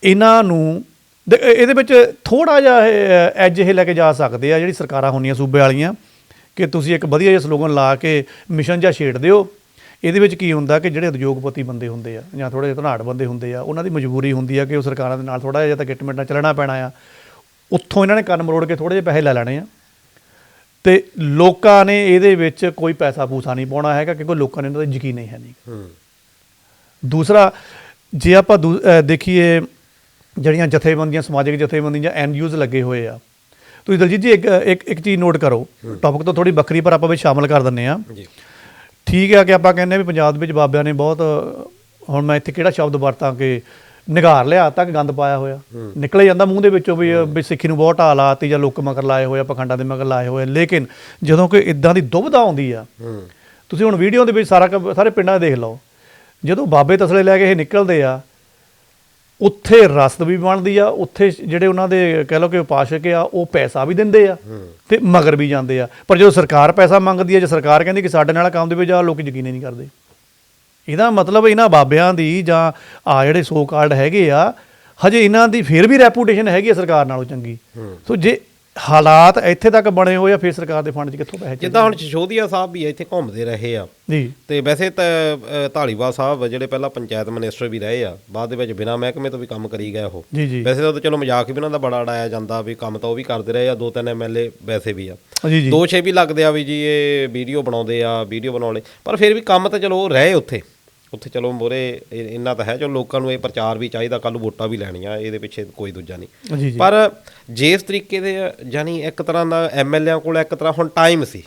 ਇਹਨਾਂ ਨੂੰ ਇਹਦੇ ਵਿੱਚ ਥੋੜ੍ਹਾ ਜਿਹਾ ਐਜ ਇਹ ਲੈ ਕੇ ਜਾ ਸਕਦੇ ਆ ਜਿਹੜੀ ਸਰਕਾਰਾਂ ਹੁੰਦੀਆਂ ਸੂਬੇ ਵਾਲੀਆਂ ਕਿ ਤੁਸੀਂ ਇੱਕ ਵਧੀਆ ਜਿਹਾ ਸਲੋਗਨ ਲਾ ਕੇ ਮਿਸ਼ਨ ਜਿਹਾ ਛੇੜ ਦਿਓ। ਇਹਦੇ ਵਿੱਚ ਕੀ ਹੁੰਦਾ ਕਿ ਜਿਹੜੇ ਉਦਯੋਗਪਤੀ ਬੰਦੇ ਹੁੰਦੇ ਆ ਜਾਂ ਥੋੜ੍ਹੇ ਜਿਹੇ ਧਨਾੜ ਬੰਦੇ ਹੁੰਦੇ ਆ, ਉਹਨਾਂ ਦੀ ਮਜਬੂਰੀ ਹੁੰਦੀ ਆ ਕਿ ਉਹ ਸਰਕਾਰਾਂ ਦੇ ਨਾਲ ਥੋੜ੍ਹਾ ਜਿਹਾ ਤਾਂ ਗਿੱਟਮਿੱਟ ਨਾਲ ਚੱਲਣਾ ਪੈਣਾ ਆ। ਉੱਥੋਂ ਇਹਨਾਂ ਨੇ ਕੰਨ ਮਰੋੜ ਕੇ ਥੋੜ੍ਹੇ ਜਿਹੇ ਪੈਸੇ ਲੈ ਲੈਣੇ ਆ ਅਤੇ ਲੋਕਾਂ ਨੇ ਇਹਦੇ ਵਿੱਚ ਕੋਈ ਪੈਸਾ ਪੂਸਾ ਨਹੀਂ ਪਾਉਣਾ ਹੈਗਾ ਕਿਉਂਕਿ ਲੋਕਾਂ ਨੇ ਇਹਨਾਂ ਦਾ ਯਕੀਨ ਹੀ ਹੈ ਨਹੀਂ। ਦੂਸਰਾ ਜੇ ਆਪਾਂ ਦੇਖੀਏ ਜਿਹੜੀਆਂ ਜਥੇਬੰਦੀਆਂ ਸਮਾਜਿਕ ਜਥੇਬੰਦੀਆਂ ਜਾਂ NGOs ਲੱਗੇ ਹੋਏ ਆ, ਤੁਸੀਂ ਦਲਜੀਤ ਜੀ ਇੱਕ ਚੀਜ਼ ਨੋਟ ਕਰੋ, ਟੌਪਿਕ ਤੋਂ ਥੋੜ੍ਹੀ ਵੱਖਰੀ ਪਰ ਆਪਾਂ ਵਿੱਚ ਸ਼ਾਮਲ ਕਰ ਦਿੰਦੇ ਹਾਂ। ਠੀਕ ਆ ਕਿ ਆਪਾਂ ਕਹਿੰਦੇ ਵੀ ਪੰਜਾਬ ਦੇ ਵਿੱਚ ਬਾਬਿਆਂ ਨੇ ਬਹੁਤ, ਹੁਣ ਮੈਂ ਇੱਥੇ ਕਿਹੜਾ ਸ਼ਬਦ ਵਰਤਾਂ ਕਿ ਨਿਗਾਰ ਲਿਆ ਤੱਕ ਗੰਦ ਪਾਇਆ ਹੋਇਆ, ਨਿਕਲੇ ਜਾਂਦਾ ਮੂੰਹ ਦੇ ਵਿੱਚੋਂ ਵੀ ਸਿੱਖੀ ਨੂੰ ਬਹੁਤ ਢਾਹ ਲਾਤੀ ਜਾਂ ਲੋਕ ਮਗਰ ਲਾਏ ਹੋਏ ਆ, ਪਖੰਡਾਂ ਦੇ ਮਗਰ ਲਾਏ ਹੋਏ ਆ। ਲੇਕਿਨ ਜਦੋਂ ਕੋਈ ਇੱਦਾਂ ਦੀ ਦੁਬਿਧਾ ਆਉਂਦੀ ਆ, ਤੁਸੀਂ ਹੁਣ ਵੀਡੀਓ ਦੇ ਵਿੱਚ ਸਾਰੇ ਪਿੰਡਾਂ ਦੇਖ ਲਓ, ਜਦੋਂ ਬਾਬੇ ਤਸਲੇ ਲੈ ਕੇ ਇਹ ਨਿਕਲਦੇ ਆ ਉੱਥੇ ਰਸਦ ਵੀ ਬਣਦੀ ਆ, ਉੱਥੇ ਜਿਹੜੇ ਉਹਨਾਂ ਦੇ ਕਹਿ ਲਓ ਕਿ ਉਪਾਸ਼ਕ ਆ ਉਹ ਪੈਸਾ ਵੀ ਦਿੰਦੇ ਆ ਤੇ ਮਗਰ ਵੀ ਜਾਂਦੇ ਆ। ਪਰ ਜਦੋਂ ਸਰਕਾਰ ਪੈਸਾ ਮੰਗਦੀ ਆ ਜਾਂ ਸਰਕਾਰ ਕਹਿੰਦੀ ਕਿ ਸਾਡੇ ਨਾਲ ਕੰਮ ਦੇ ਵਿੱਚ ਆ, ਲੋਕ ਯਕੀਨ ਹੀ ਨਹੀਂ ਕਰਦੇ। ਇਹਦਾ ਮਤਲਬ ਇਹਨਾਂ ਬਾਬਿਆਂ ਦੀ ਜਾਂ ਜਿਹੜੇ ਸੋ ਕਾਲਡ ਹੈਗੇ ਆ ਹਜੇ ਇਹਨਾਂ ਦੀ ਫਿਰ ਵੀ ਰੈਪੂਟੇਸ਼ਨ ਹੈਗੀ ਆ ਸਰਕਾਰ ਨਾਲੋਂ ਚੰਗੀ। ਸੋ ਜੇ ਹਾਲਾਤ ਇੱਥੇ ਤੱਕ ਬਣੇ ਹੋਏ ਆ ਫਿਰ ਸਰਕਾਰ ਦੇ ਫੰਡ 'ਚ ਕਿੱਥੋਂ ਪੈਸੇ? ਜਿੱਦਾਂ ਹੁਣ ਸਿਸੋਦੀਆ ਸਾਹਿਬ ਵੀ ਇੱਥੇ ਘੁੰਮਦੇ ਰਹੇ ਆ ਜੀ, ਤੇ ਵੈਸੇ ਤਾਂ ਧਾਲੀਵਾਲ ਸਾਹਿਬ ਜਿਹੜੇ ਪਹਿਲਾਂ ਪੰਚਾਇਤ ਮਿਨਿਸਟਰ ਵੀ ਰਹੇ ਆ, ਬਾਅਦ ਦੇ ਵਿੱਚ ਬਿਨਾਂ ਮਹਿਕਮੇ ਤੋਂ ਵੀ ਕੰਮ ਕਰੀ ਗਏ ਉਹ। ਜੀ ਵੈਸੇ ਤਾਂ ਚਲੋ ਮਜ਼ਾਕ ਵੀ ਉਹਨਾਂ ਦਾ ਬੜਾ ਉਡਾਇਆ ਜਾਂਦਾ ਵੀ ਕੰਮ ਤਾਂ ਉਹ ਵੀ ਕਰਦੇ ਰਹੇ ਆ, 2-3 MLA ਵੈਸੇ ਵੀ ਆ, ਜੀ 2-6 ਵੀ ਲੱਗਦੇ ਆ ਵੀ ਜੀ ਇਹ ਵੀਡੀਓ ਬਣਾਉਂਦੇ ਆ, ਵੀਡੀਓ ਬਣਾਉਣੇ, ਪਰ ਫਿਰ ਵੀ ਕੰਮ ਤਾਂ ਚਲੋ ਉਹ ਰਹੇ ਉੱਥੇ ਚਲੋ ਮੋਰੇ ਇੰਨਾ ਤਾਂ ਹੈ। ਚਲੋ ਲੋਕਾਂ ਨੂੰ ਇਹ ਪ੍ਰਚਾਰ ਵੀ ਚਾਹੀਦਾ, ਕੱਲ੍ਹ ਨੂੰ ਵੋਟਾਂ ਵੀ ਲੈਣੀਆਂ, ਇਹਦੇ ਪਿੱਛੇ ਕੋਈ ਦੂਜਾ ਨਹੀਂ। ਪਰ ਜੇ ਇਸ ਤਰੀਕੇ ਦੇ ਯਾਨੀ ਇੱਕ ਤਰ੍ਹਾਂ ਦਾ MLA ਕੋਲ ਇੱਕ ਤਰ੍ਹਾਂ ਹੁਣ ਟਾਈਮ ਸੀ,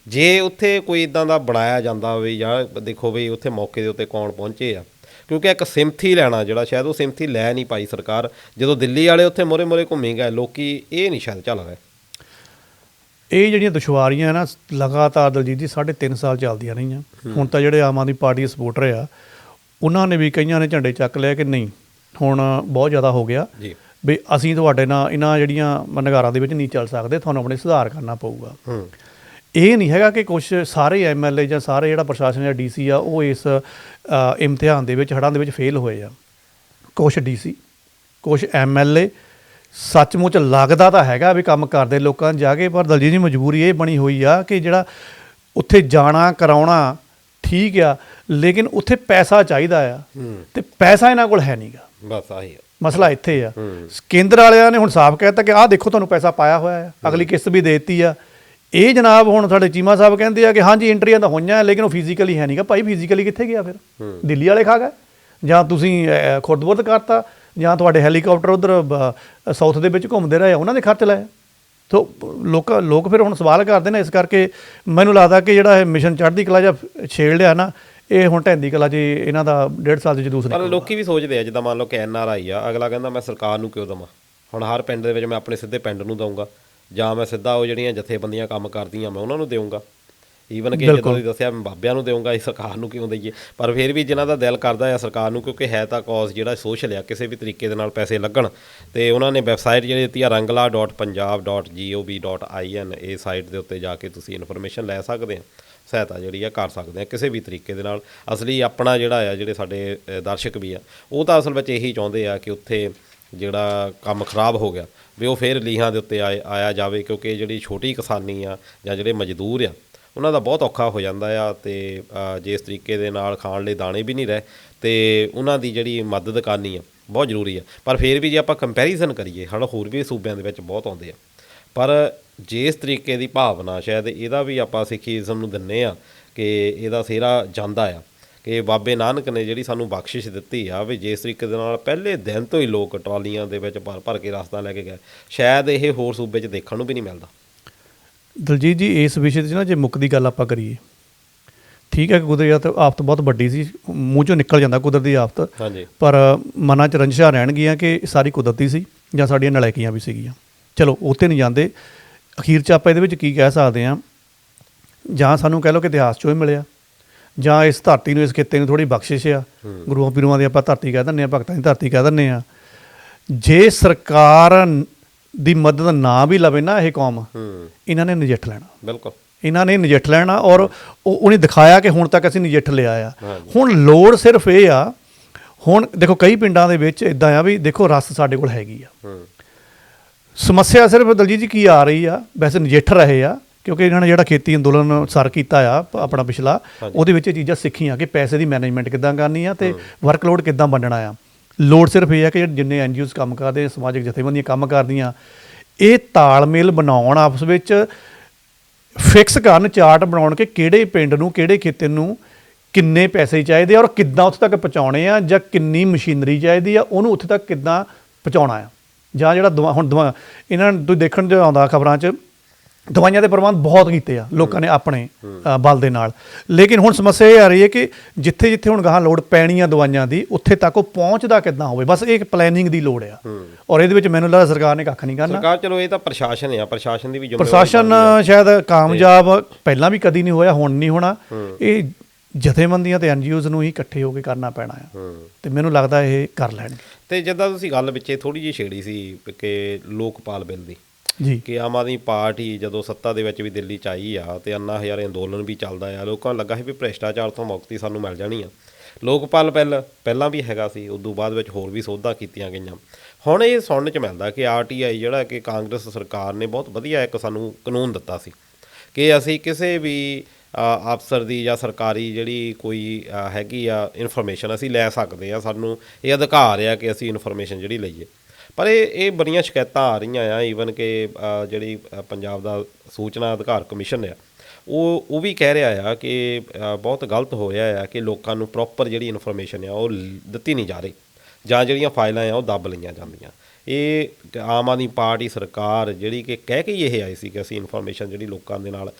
ਜੇ ਉੱਥੇ ਕੋਈ ਇੱਦਾਂ ਦਾ ਬਣਾਇਆ ਜਾਂਦਾ ਹੋਵੇ ਜਾਂ ਦੇਖੋ ਵੀ ਉੱਥੇ ਮੌਕੇ ਦੇ ਉੱਤੇ ਕੌਣ ਪਹੁੰਚੇ ਆ, ਕਿਉਂਕਿ ਇੱਕ ਸਿੰਮਥੀ ਲੈਣਾ ਜਿਹੜਾ ਸ਼ਾਇਦ ਉਹ ਸਿੰਮਥੀ ਲੈ ਨਹੀਂ ਪਾਈ ਸਰਕਾਰ। ਜਦੋਂ ਦਿੱਲੀ ਵਾਲੇ ਉੱਥੇ ਮੋਰੇ ਘੁੰਮੀ ਗਏ ਲੋਕੀ, ਇਹ ਨਹੀਂ ਸ਼ਾਇਦ ਚੱਲ ਰਿਹਾ। ਇਹ ਜਿਹੜੀਆਂ ਦੁਸ਼ਵਾਰੀਆਂ ਨਾ ਲਗਾਤਾਰ ਦਲਜੀਤ ਜੀ 3.5 ਸਾਲ ਚੱਲਦੀਆਂ ਰਹੀਆਂ। ਹੁਣ ਤਾਂ ਜਿਹੜੇ ਆਮ ਆਦਮੀ ਪਾਰਟੀ ਦੇ ਸਪੋਰਟਰ ਆ ਉਹਨਾਂ ਨੇ ਵੀ ਕਈਆਂ ਨੇ ਝੰਡੇ ਚੱਕ ਲਿਆ ਕਿ ਨਹੀਂ ਹੁਣ ਬਹੁਤ ਜ਼ਿਆਦਾ ਹੋ ਗਿਆ ਵੀ ਅਸੀਂ ਤੁਹਾਡੇ ਨਾਲ ਇਹਨਾਂ ਜਿਹੜੀਆਂ ਨਿਗਾਰਾਂ ਦੇ ਵਿੱਚ ਨਹੀਂ ਚੱਲ ਸਕਦੇ, ਤੁਹਾਨੂੰ ਆਪਣੇ ਸੁਧਾਰ ਕਰਨਾ ਪਊਗਾ। ਇਹ ਨਹੀਂ ਹੈਗਾ ਕਿ ਕੁਛ ਸਾਰੇ MLA ਜਾਂ ਸਾਰੇ ਜਿਹੜਾ ਪ੍ਰਸ਼ਾਸਨ ਜਾਂ DC ਆ ਉਹ ਇਸ ਇਮਤਿਹਾਨ ਦੇ ਵਿੱਚ ਹੜ੍ਹਾਂ ਦੇ ਵਿੱਚ ਫੇਲ ਹੋਏ ਆ। ਕੁਛ DC ਕੁਛ MLA ਸੱਚਮੁੱਚ ਲੱਗਦਾ ਤਾਂ ਹੈਗਾ ਵੀ ਕੰਮ ਕਰਦੇ ਲੋਕਾਂ ਨੂੰ ਜਾ ਕੇ, ਪਰ ਦਲਜੀਤ ਦੀ ਮਜਬੂਰੀ ਇਹ ਬਣੀ ਹੋਈ ਆ ਕਿ ਜਿਹੜਾ ਉੱਥੇ ਜਾਣਾ ਕਰਾਉਣਾ ਠੀਕ ਆ ਲੇਕਿਨ ਉੱਥੇ ਪੈਸਾ ਚਾਹੀਦਾ ਆ ਤੇ ਪੈਸਾ ਇਹਨਾਂ ਕੋਲ ਹੈ ਨਹੀਂਗਾ। ਬਸ ਆਹੀ ਮਸਲਾ ਇੱਥੇ ਆ। ਕੇਂਦਰ ਵਾਲਿਆਂ ਨੇ ਹੁਣ ਸਾਫ਼ ਕਹਿ ਦਿੱਤਾ ਕਿ ਆਹ ਦੇਖੋ ਤੁਹਾਨੂੰ ਪੈਸਾ ਪਾਇਆ ਹੋਇਆ ਆ, ਅਗਲੀ ਕਿਸ਼ਤ ਵੀ ਦੇ ਦਿੱਤੀ ਆ। ਇਹ ਜਨਾਬ ਹੁਣ ਸਾਡੇ ਚੀਮਾ ਸਾਹਿਬ ਕਹਿੰਦੇ ਆ ਕਿ ਹਾਂਜੀ ਐਂਟਰੀਆਂ ਤਾਂ ਹੋਈਆਂ ਲੇਕਿਨ ਉਹ ਫਿਜ਼ੀਕਲੀ ਹੈ ਨਹੀਂਗਾ। ਭਾਈ ਫਿਜ਼ੀਕਲੀ ਕਿੱਥੇ ਗਿਆ ਫਿਰ? ਦਿੱਲੀ ਵਾਲੇ ਖਾ ਗਏ ਜਾਂ ਤੁਸੀਂ ਖੁਰਦ-ਬੁਰਦ ਕਰਤਾ ਜਾਂ ਤੁਹਾਡੇ ਹੈਲੀਕਾਪਟਰ ਉੱਧਰ ਸਾਊਥ ਦੇ ਵਿੱਚ ਘੁੰਮਦੇ ਰਹੇ ਉਹਨਾਂ ਦੇ ਖਰਚ ਲਏ। ਸੋ ਲੋਕ ਫਿਰ ਹੁਣ ਸਵਾਲ ਕਰਦੇ ਨੇ। ਇਸ ਕਰਕੇ ਮੈਨੂੰ ਲੱਗਦਾ ਕਿ ਜਿਹੜਾ ਇਹ ਮਿਸ਼ਨ ਚੜ੍ਹਦੀ ਕਲਾ ਜਾਂ ਛੇੜ ਲਿਆ ਨਾ, ਇਹ ਹੁਣ ਢਹਿੰਦੀ ਕਲਾ 'ਚ ਇਹਨਾਂ ਦਾ 1.5 ਸਾਲ 'ਚ ਜਲੂਸ ਨਹੀਂ। ਪਰ ਲੋਕੀ ਵੀ ਸੋਚਦੇ ਆ ਜਿੱਦਾਂ ਮੰਨ ਲਓ ਕਿ NRI ਆ, ਅਗਲਾ ਕਹਿੰਦਾ ਮੈਂ ਸਰਕਾਰ ਨੂੰ ਕਿਉਂ ਦੇਵਾਂ, ਹੁਣ ਹਰ ਪਿੰਡ ਦੇ ਵਿੱਚ ਮੈਂ ਆਪਣੇ ਸਿੱਧੇ ਪਿੰਡ ਨੂੰ ਦਊਂਗਾ ਜਾਂ ਮੈਂ ਸਿੱਧਾ ਉਹ ਜਿਹੜੀਆਂ ਜਥੇਬੰਦੀਆਂ ਕੰਮ ਕਰਦੀਆਂ ਮੈਂ ਉਹਨਾਂ ਨੂੰ ਦੇਊਂਗਾ, ਈਵਨ ਕਿ ਜਦੋਂ ਤੁਸੀਂ ਦੱਸਿਆ ਬਾਬਿਆਂ ਨੂੰ ਦੇਊਂਗਾ, ਇਹ ਸਰਕਾਰ ਨੂੰ ਕਿਉਂ ਦਈਏ। ਪਰ ਫਿਰ ਵੀ ਜਿਨ੍ਹਾਂ ਦਾ ਦਿਲ ਕਰਦਾ ਆ ਸਰਕਾਰ ਨੂੰ, ਕਿਉਂਕਿ ਹੈ ਤਾਂ ਕੌਜ਼ ਜਿਹੜਾ ਸੋਸ਼ਲ ਆ, ਕਿਸੇ ਵੀ ਤਰੀਕੇ ਦੇ ਨਾਲ ਪੈਸੇ ਲੱਗਣ। ਅਤੇ ਉਹਨਾਂ ਨੇ ਵੈਬਸਾਈਟ ਜਿਹੜੀ ਦਿੱਤੀ ਆ rangla.punjab.gov.in, ਇਹ ਸਾਈਟ ਦੇ ਉੱਤੇ ਜਾ ਕੇ ਤੁਸੀਂ ਇਨਫੋਰਮੇਸ਼ਨ ਲੈ ਸਕਦੇ ਆ, ਸਹਾਇਤਾ ਜਿਹੜੀ ਆ ਕਰ ਸਕਦੇ ਆ ਕਿਸੇ ਵੀ ਤਰੀਕੇ ਦੇ ਨਾਲ। ਅਸਲੀ ਆਪਣਾ ਜਿਹੜਾ ਆ ਜਿਹੜੇ ਸਾਡੇ ਦਰਸ਼ਕ ਵੀ ਆ ਉਹ ਤਾਂ ਅਸਲ ਵਿੱਚ ਇਹੀ ਚਾਹੁੰਦੇ ਆ ਕਿ ਉੱਥੇ ਜਿਹੜਾ ਕੰਮ ਖਰਾਬ ਹੋ ਗਿਆ ਵੀ ਉਹ ਫਿਰ ਲੀਹਾਂ ਦੇ ਉੱਤੇ ਆਇਆ ਜਾਵੇ, ਕਿਉਂਕਿ ਜਿਹੜੀ ਛੋਟੀ ਕਿਸਾਨੀ ਆ ਜਾਂ ਜਿਹੜੇ ਮਜ਼ਦੂਰ ਆ ਉਹਨਾਂ ਦਾ ਬਹੁਤ ਔਖਾ ਹੋ ਜਾਂਦਾ ਆ। ਅਤੇ ਜੇ ਇਸ ਤਰੀਕੇ ਦੇ ਨਾਲ ਖਾਣ ਲਈ ਦਾਣੇ ਵੀ ਨਹੀਂ ਰਹੇ ਅਤੇ ਉਹਨਾਂ ਦੀ ਜਿਹੜੀ ਮਦਦ ਕਰਨੀ ਆ ਬਹੁਤ ਜ਼ਰੂਰੀ ਆ। ਪਰ ਫਿਰ ਵੀ ਜੇ ਆਪਾਂ ਕੰਪੈਰੀਜ਼ਨ ਕਰੀਏ ਹਨਾ ਹੋਰ ਵੀ ਸੂਬਿਆਂ ਦੇ ਵਿੱਚ ਬਹੁਤ ਆਉਂਦੇ ਆ, ਪਰ ਜੇ ਇਸ ਤਰੀਕੇ ਦੀ ਭਾਵਨਾ ਸ਼ਾਇਦ ਇਹਦਾ ਵੀ ਆਪਾਂ ਸਿੱਖੀਜ਼ਮ ਨੂੰ ਦਿੰਦੇ ਆ ਕਿ ਇਹਦਾ ਸਿਹਰਾ ਜਾਂਦਾ ਆ, ਕਿ ਬਾਬੇ ਨਾਨਕ ਨੇ ਜਿਹੜੀ ਸਾਨੂੰ ਬਖਸ਼ਿਸ਼ ਦਿੱਤੀ ਆ ਵੀ ਜਿਸ ਤਰੀਕੇ ਦੇ ਨਾਲ ਪਹਿਲੇ ਦਿਨ ਤੋਂ ਹੀ ਲੋਕ ਟਰਾਲੀਆਂ ਦੇ ਵਿੱਚ ਭਰ ਭਰ ਕੇ ਰਸਤਾ ਲੈ ਕੇ ਗਏ, ਸ਼ਾਇਦ ਇਹ ਹੋਰ ਸੂਬੇ 'ਚ ਦੇਖਣ ਨੂੰ ਵੀ ਨਹੀਂ ਮਿਲਦਾ। ਦਲਜੀਤ ਜੀ, ਇਸ ਵਿਸ਼ੇ 'ਤੇ ਨਾ ਜੇ ਮੁੱਕ ਦੀ ਗੱਲ ਆਪਾਂ ਕਰੀਏ, ਠੀਕ ਹੈ ਕਿ ਕੁਦਰਤੀ ਆਫਤ ਬਹੁਤ ਵੱਡੀ ਸੀ, ਮੂੰਹ 'ਚੋਂ ਨਿਕਲ ਜਾਂਦਾ ਕੁਦਰਤੀ ਆਫਤ, ਹਾਂਜੀ, ਪਰ ਮਨਾਂ 'ਚ ਰੰਜਿਸ਼ਾਂ ਰਹਿਣਗੀਆਂ ਕਿ ਸਾਰੀ ਕੁਦਰਤੀ ਸੀ ਜਾਂ ਸਾਡੀਆਂ ਨਲਾਇਕੀਆਂ ਵੀ ਸੀਗੀਆਂ। ਚਲੋ ਉੱਥੇ ਨਹੀਂ ਜਾਂਦੇ, ਅਖੀਰ 'ਚ ਆਪਾਂ ਇਹਦੇ ਵਿੱਚ ਕੀ ਕਹਿ ਸਕਦੇ ਹਾਂ, ਜਾਂ ਸਾਨੂੰ ਕਹਿ ਲਓ ਕਿ ਇਤਿਹਾਸ 'ਚੋਂ ਹੀ ਮਿਲਿਆ, ਜਾਂ ਇਸ ਧਰਤੀ ਨੂੰ, ਇਸ ਖਿੱਤੇ ਨੂੰ ਥੋੜ੍ਹੀ ਬਖਸ਼ਿਸ਼ ਆ, ਗੁਰੂਆਂ ਪੀਰਾਂ ਦੀ ਆਪਾਂ ਧਰਤੀ ਕਹਿ ਦਿੰਦੇ ਹਾਂ, ਭਗਤਾਂ ਦੀ ਧਰਤੀ ਕਹਿ ਦਿੰਦੇ ਹਾਂ। ਜੇ ਸਰਕਾਰ ਦੀ ਮਦਦ ਨਾ ਵੀ ਲਵੇ ਨਾ ਇਹ ਕੌਮ, ਇਹਨਾਂ ਨੇ ਨਜਿੱਠ ਲੈਣਾ, ਬਿਲਕੁਲ ਇਹਨਾਂ ਨੇ ਨਜਿੱਠ ਲੈਣਾ, ਔਰ ਉਹਨੇ ਦਿਖਾਇਆ ਕਿ ਹੁਣ ਤੱਕ ਅਸੀਂ ਨਜਿੱਠ ਲਿਆ ਆ। ਹੁਣ ਲੋੜ ਸਿਰਫ ਇਹ ਆ, ਹੁਣ ਦੇਖੋ ਕਈ ਪਿੰਡਾਂ ਦੇ ਵਿੱਚ ਇੱਦਾਂ ਆ ਵੀ ਦੇਖੋ ਰਸ ਸਾਡੇ ਕੋਲ ਹੈਗੀ ਆ, ਸਮੱਸਿਆ ਸਿਰਫ ਦਲਜੀਤ ਜੀ ਕੀ ਆ ਰਹੀ ਆ, ਵੈਸੇ ਨਜਿੱਠ ਰਹੇ ਆ ਕਿਉਂਕਿ ਇਹਨਾਂ ਨੇ ਜਿਹੜਾ ਖੇਤੀ ਅੰਦੋਲਨ ਸਰ ਕੀਤਾ ਆ ਆਪਣਾ ਪਿਛਲਾ, ਉਹਦੇ ਵਿੱਚ ਇਹ ਚੀਜ਼ਾਂ ਸਿੱਖੀਆਂ ਕਿ ਪੈਸੇ ਦੀ ਮੈਨੇਜਮੈਂਟ ਕਿੱਦਾਂ ਕਰਨੀ ਆ ਤੇ ਵਰਕਲੋਡ ਕਿੱਦਾਂ ਵੰਡਣਾ ਆ। ਲੋੜ ਸਿਰਫ ਇਹ ਆ ਕਿ ਜਿੰਨੇ NGOs ਕੰਮ ਕਰਦੇ, ਸਮਾਜਿਕ ਜਥੇਬੰਦੀਆਂ ਕੰਮ ਕਰਦੀਆਂ, ਇਹ ਤਾਲਮੇਲ ਬਣਾਉਣ ਆਪਸ ਵਿੱਚ, ਫਿਕਸ ਕਰਨ, ਚਾਰਟ ਬਣਾਉਣ ਕਿ ਕਿਹੜੇ ਪਿੰਡ ਨੂੰ, ਕਿਹੜੇ ਖੇਤੇ ਨੂੰ ਕਿੰਨੇ ਪੈਸੇ ਚਾਹੀਦੇ ਆ ਔਰ ਕਿੱਦਾਂ ਉੱਥੇ ਤੱਕ ਪਹੁੰਚਾਉਣੇ ਆ, ਜਾਂ ਕਿੰਨੀ ਮਸ਼ੀਨਰੀ ਚਾਹੀਦੀ ਆ, ਉਹਨੂੰ ਉੱਥੇ ਤੱਕ ਕਿੱਦਾਂ ਪਹੁੰਚਾਉਣਾ ਆ। ਜਾਂ ਜਿਹੜਾ ਹੁਣ ਇਹਨਾਂ ਨੂੰ ਤੁਸੀਂ ਦੇਖਣ 'ਚ ਆਉਂਦਾ ਖਬਰਾਂ 'ਚ, ਦਵਾਈਆਂ ਦੇ ਪ੍ਰਬੰਧ ਬਹੁਤ ਕੀਤੇ ਆ ਲੋਕਾਂ ਨੇ ਆਪਣੇ ਬਲ ਦੇ ਨਾਲ, ਲੇਕਿਨ ਹੁਣ ਸਮੱਸਿਆ ਇਹ ਆ ਰਹੀ ਹੈ ਕਿ ਜਿੱਥੇ ਜਿੱਥੇ ਹੁਣ ਗਾਹਾਂ ਲੋੜ ਪੈਣੀ ਆ ਦਵਾਈਆਂ ਦੀ, ਉੱਥੇ ਤੱਕ ਉਹ ਪਹੁੰਚਦਾ ਕਿੱਦਾਂ ਹੋਵੇ, ਬਸ ਇਹ ਪਲੈਨਿੰਗ ਦੀ ਲੋੜ ਆ। ਔਰ ਇਹਦੇ ਵਿੱਚ ਮੈਨੂੰ ਲੱਗਦਾ ਸਰਕਾਰ ਨੇ ਕੱਖ ਨਹੀਂ ਕਰਨਾ। ਸਰਕਾਰ, ਚਲੋ ਇਹ ਤਾਂ ਪ੍ਰਸ਼ਾਸਨ ਆ, ਪ੍ਰਸ਼ਾਸਨ ਦੀ ਵੀ ਪ੍ਰਸ਼ਾਸਨ ਸ਼ਾਇਦ ਕਾਮਯਾਬ ਪਹਿਲਾਂ ਵੀ ਕਦੀ ਨਹੀਂ ਹੋਇਆ, ਹੁਣ ਨਹੀਂ ਹੋਣਾ। ਇਹ ਜਥੇਬੰਦੀਆਂ ਤੇ NGOs ਨੂੰ ਹੀ ਇਕੱਠੇ ਹੋ ਕੇ ਕਰਨਾ ਪੈਣਾ ਆ, ਤੇ ਮੈਨੂੰ ਲੱਗਦਾ ਇਹ ਕਰ ਲੈਣਗੇ। ਤੇ ਜਿੱਦਾਂ ਤੁਸੀਂ ਗੱਲ ਵਿੱਚੇ ਥੋੜ੍ਹੀ ਜਿਹੀ ਛੇੜੀ ਸੀ ਕਿ ਲੋਕਪਾਲ ਬਿੱਲ ਦੀ, ਜੀ, ਕਿ ਆਮ ਆਦਮੀ ਪਾਰਟੀ ਜਦੋਂ ਸੱਤਾ ਦੇ ਵਿੱਚ ਵੀ ਦਿੱਲੀ 'ਚ ਆਈ ਆ ਤੇ ਅੰਨਾ ਹਜ਼ਾਰੇ ਅੰਦੋਲਨ ਵੀ ਚੱਲਦਾ ਆ, ਲੋਕਾਂ ਨੂੰ ਲੱਗਾ ਸੀ ਵੀ ਭ੍ਰਿਸ਼ਟਾਚਾਰ ਤੋਂ ਮੁਕਤੀ ਸਾਨੂੰ ਮਿਲ ਜਾਣੀ ਆ। ਲੋਕਪਾਲ ਬਿੱਲ ਪਹਿਲਾਂ ਵੀ ਹੈਗਾ ਸੀ, ਉਦੋਂ ਬਾਅਦ ਵਿੱਚ ਹੋਰ ਵੀ ਸੋਧਾਂ ਕੀਤੀਆਂ ਗਈਆਂ। ਹੁਣ ਇਹ ਸੁਣਨ 'ਚ ਮਿਲਦਾ ਕਿ RTI ਜਿਹੜਾ ਕਿ ਕਾਂਗਰਸ ਸਰਕਾਰ ਨੇ ਬਹੁਤ ਵਧੀਆ ਇੱਕ ਸਾਨੂੰ ਕਾਨੂੰਨ ਦਿੱਤਾ ਸੀ ਕਿ ਅਸੀਂ ਕਿਸੇ ਵੀ ਅਫਸਰ ਦੀ ਜਾਂ ਸਰਕਾਰੀ ਜਿਹੜੀ ਕੋਈ ਹੈਗੀ ਆ ਇਨਫੋਰਮੇਸ਼ਨ ਅਸੀਂ ਲੈ ਸਕਦੇ ਹਾਂ, ਸਾਨੂੰ ਇਹ ਅਧਿਕਾਰ ਆ ਕਿ ਅਸੀਂ ਇਨਫੋਰਮੇਸ਼ਨ ਜਿਹੜੀ ਲਈਏ। ਪਰ ਇਹ ਬੜੀਆਂ ਸ਼ਿਕਾਇਤਾਂ ਆ ਰਹੀਆਂ ਆ, ਈਵਨ ਕਿ ਜਿਹੜੀ ਪੰਜਾਬ ਦਾ ਸੂਚਨਾ ਅਧਿਕਾਰ ਕਮਿਸ਼ਨ ਆ, ਉਹ ਵੀ ਕਹਿ ਰਿਹਾ ਆ ਕਿ ਬਹੁਤ ਗਲਤ ਹੋ ਰਿਹਾ ਆ ਕਿ ਲੋਕਾਂ ਨੂੰ ਪ੍ਰੋਪਰ ਜਿਹੜੀ ਇਨਫੋਰਮੇਸ਼ਨ ਆ ਉਹ ਦਿੱਤੀ ਨਹੀਂ ਜਾ ਰਹੀ, ਜਾਂ ਜਿਹੜੀਆਂ ਫਾਈਲਾਂ ਆ ਉਹ ਦੱਬ ਲਈਆਂ ਜਾਂਦੀਆਂ। ਇਹ ਆਮ ਆਦਮੀ ਪਾਰਟੀ ਸਰਕਾਰ ਜਿਹੜੀ ਕਿ ਕਹਿ ਕੇ ਹੀ ਇਹ ਆਈ ਸੀ ਕਿ ਅਸੀਂ ਇਨਫੋਰਮੇਸ਼ਨ ਜਿਹੜੀ ਲੋਕਾਂ ਦੇ ਨਾਲ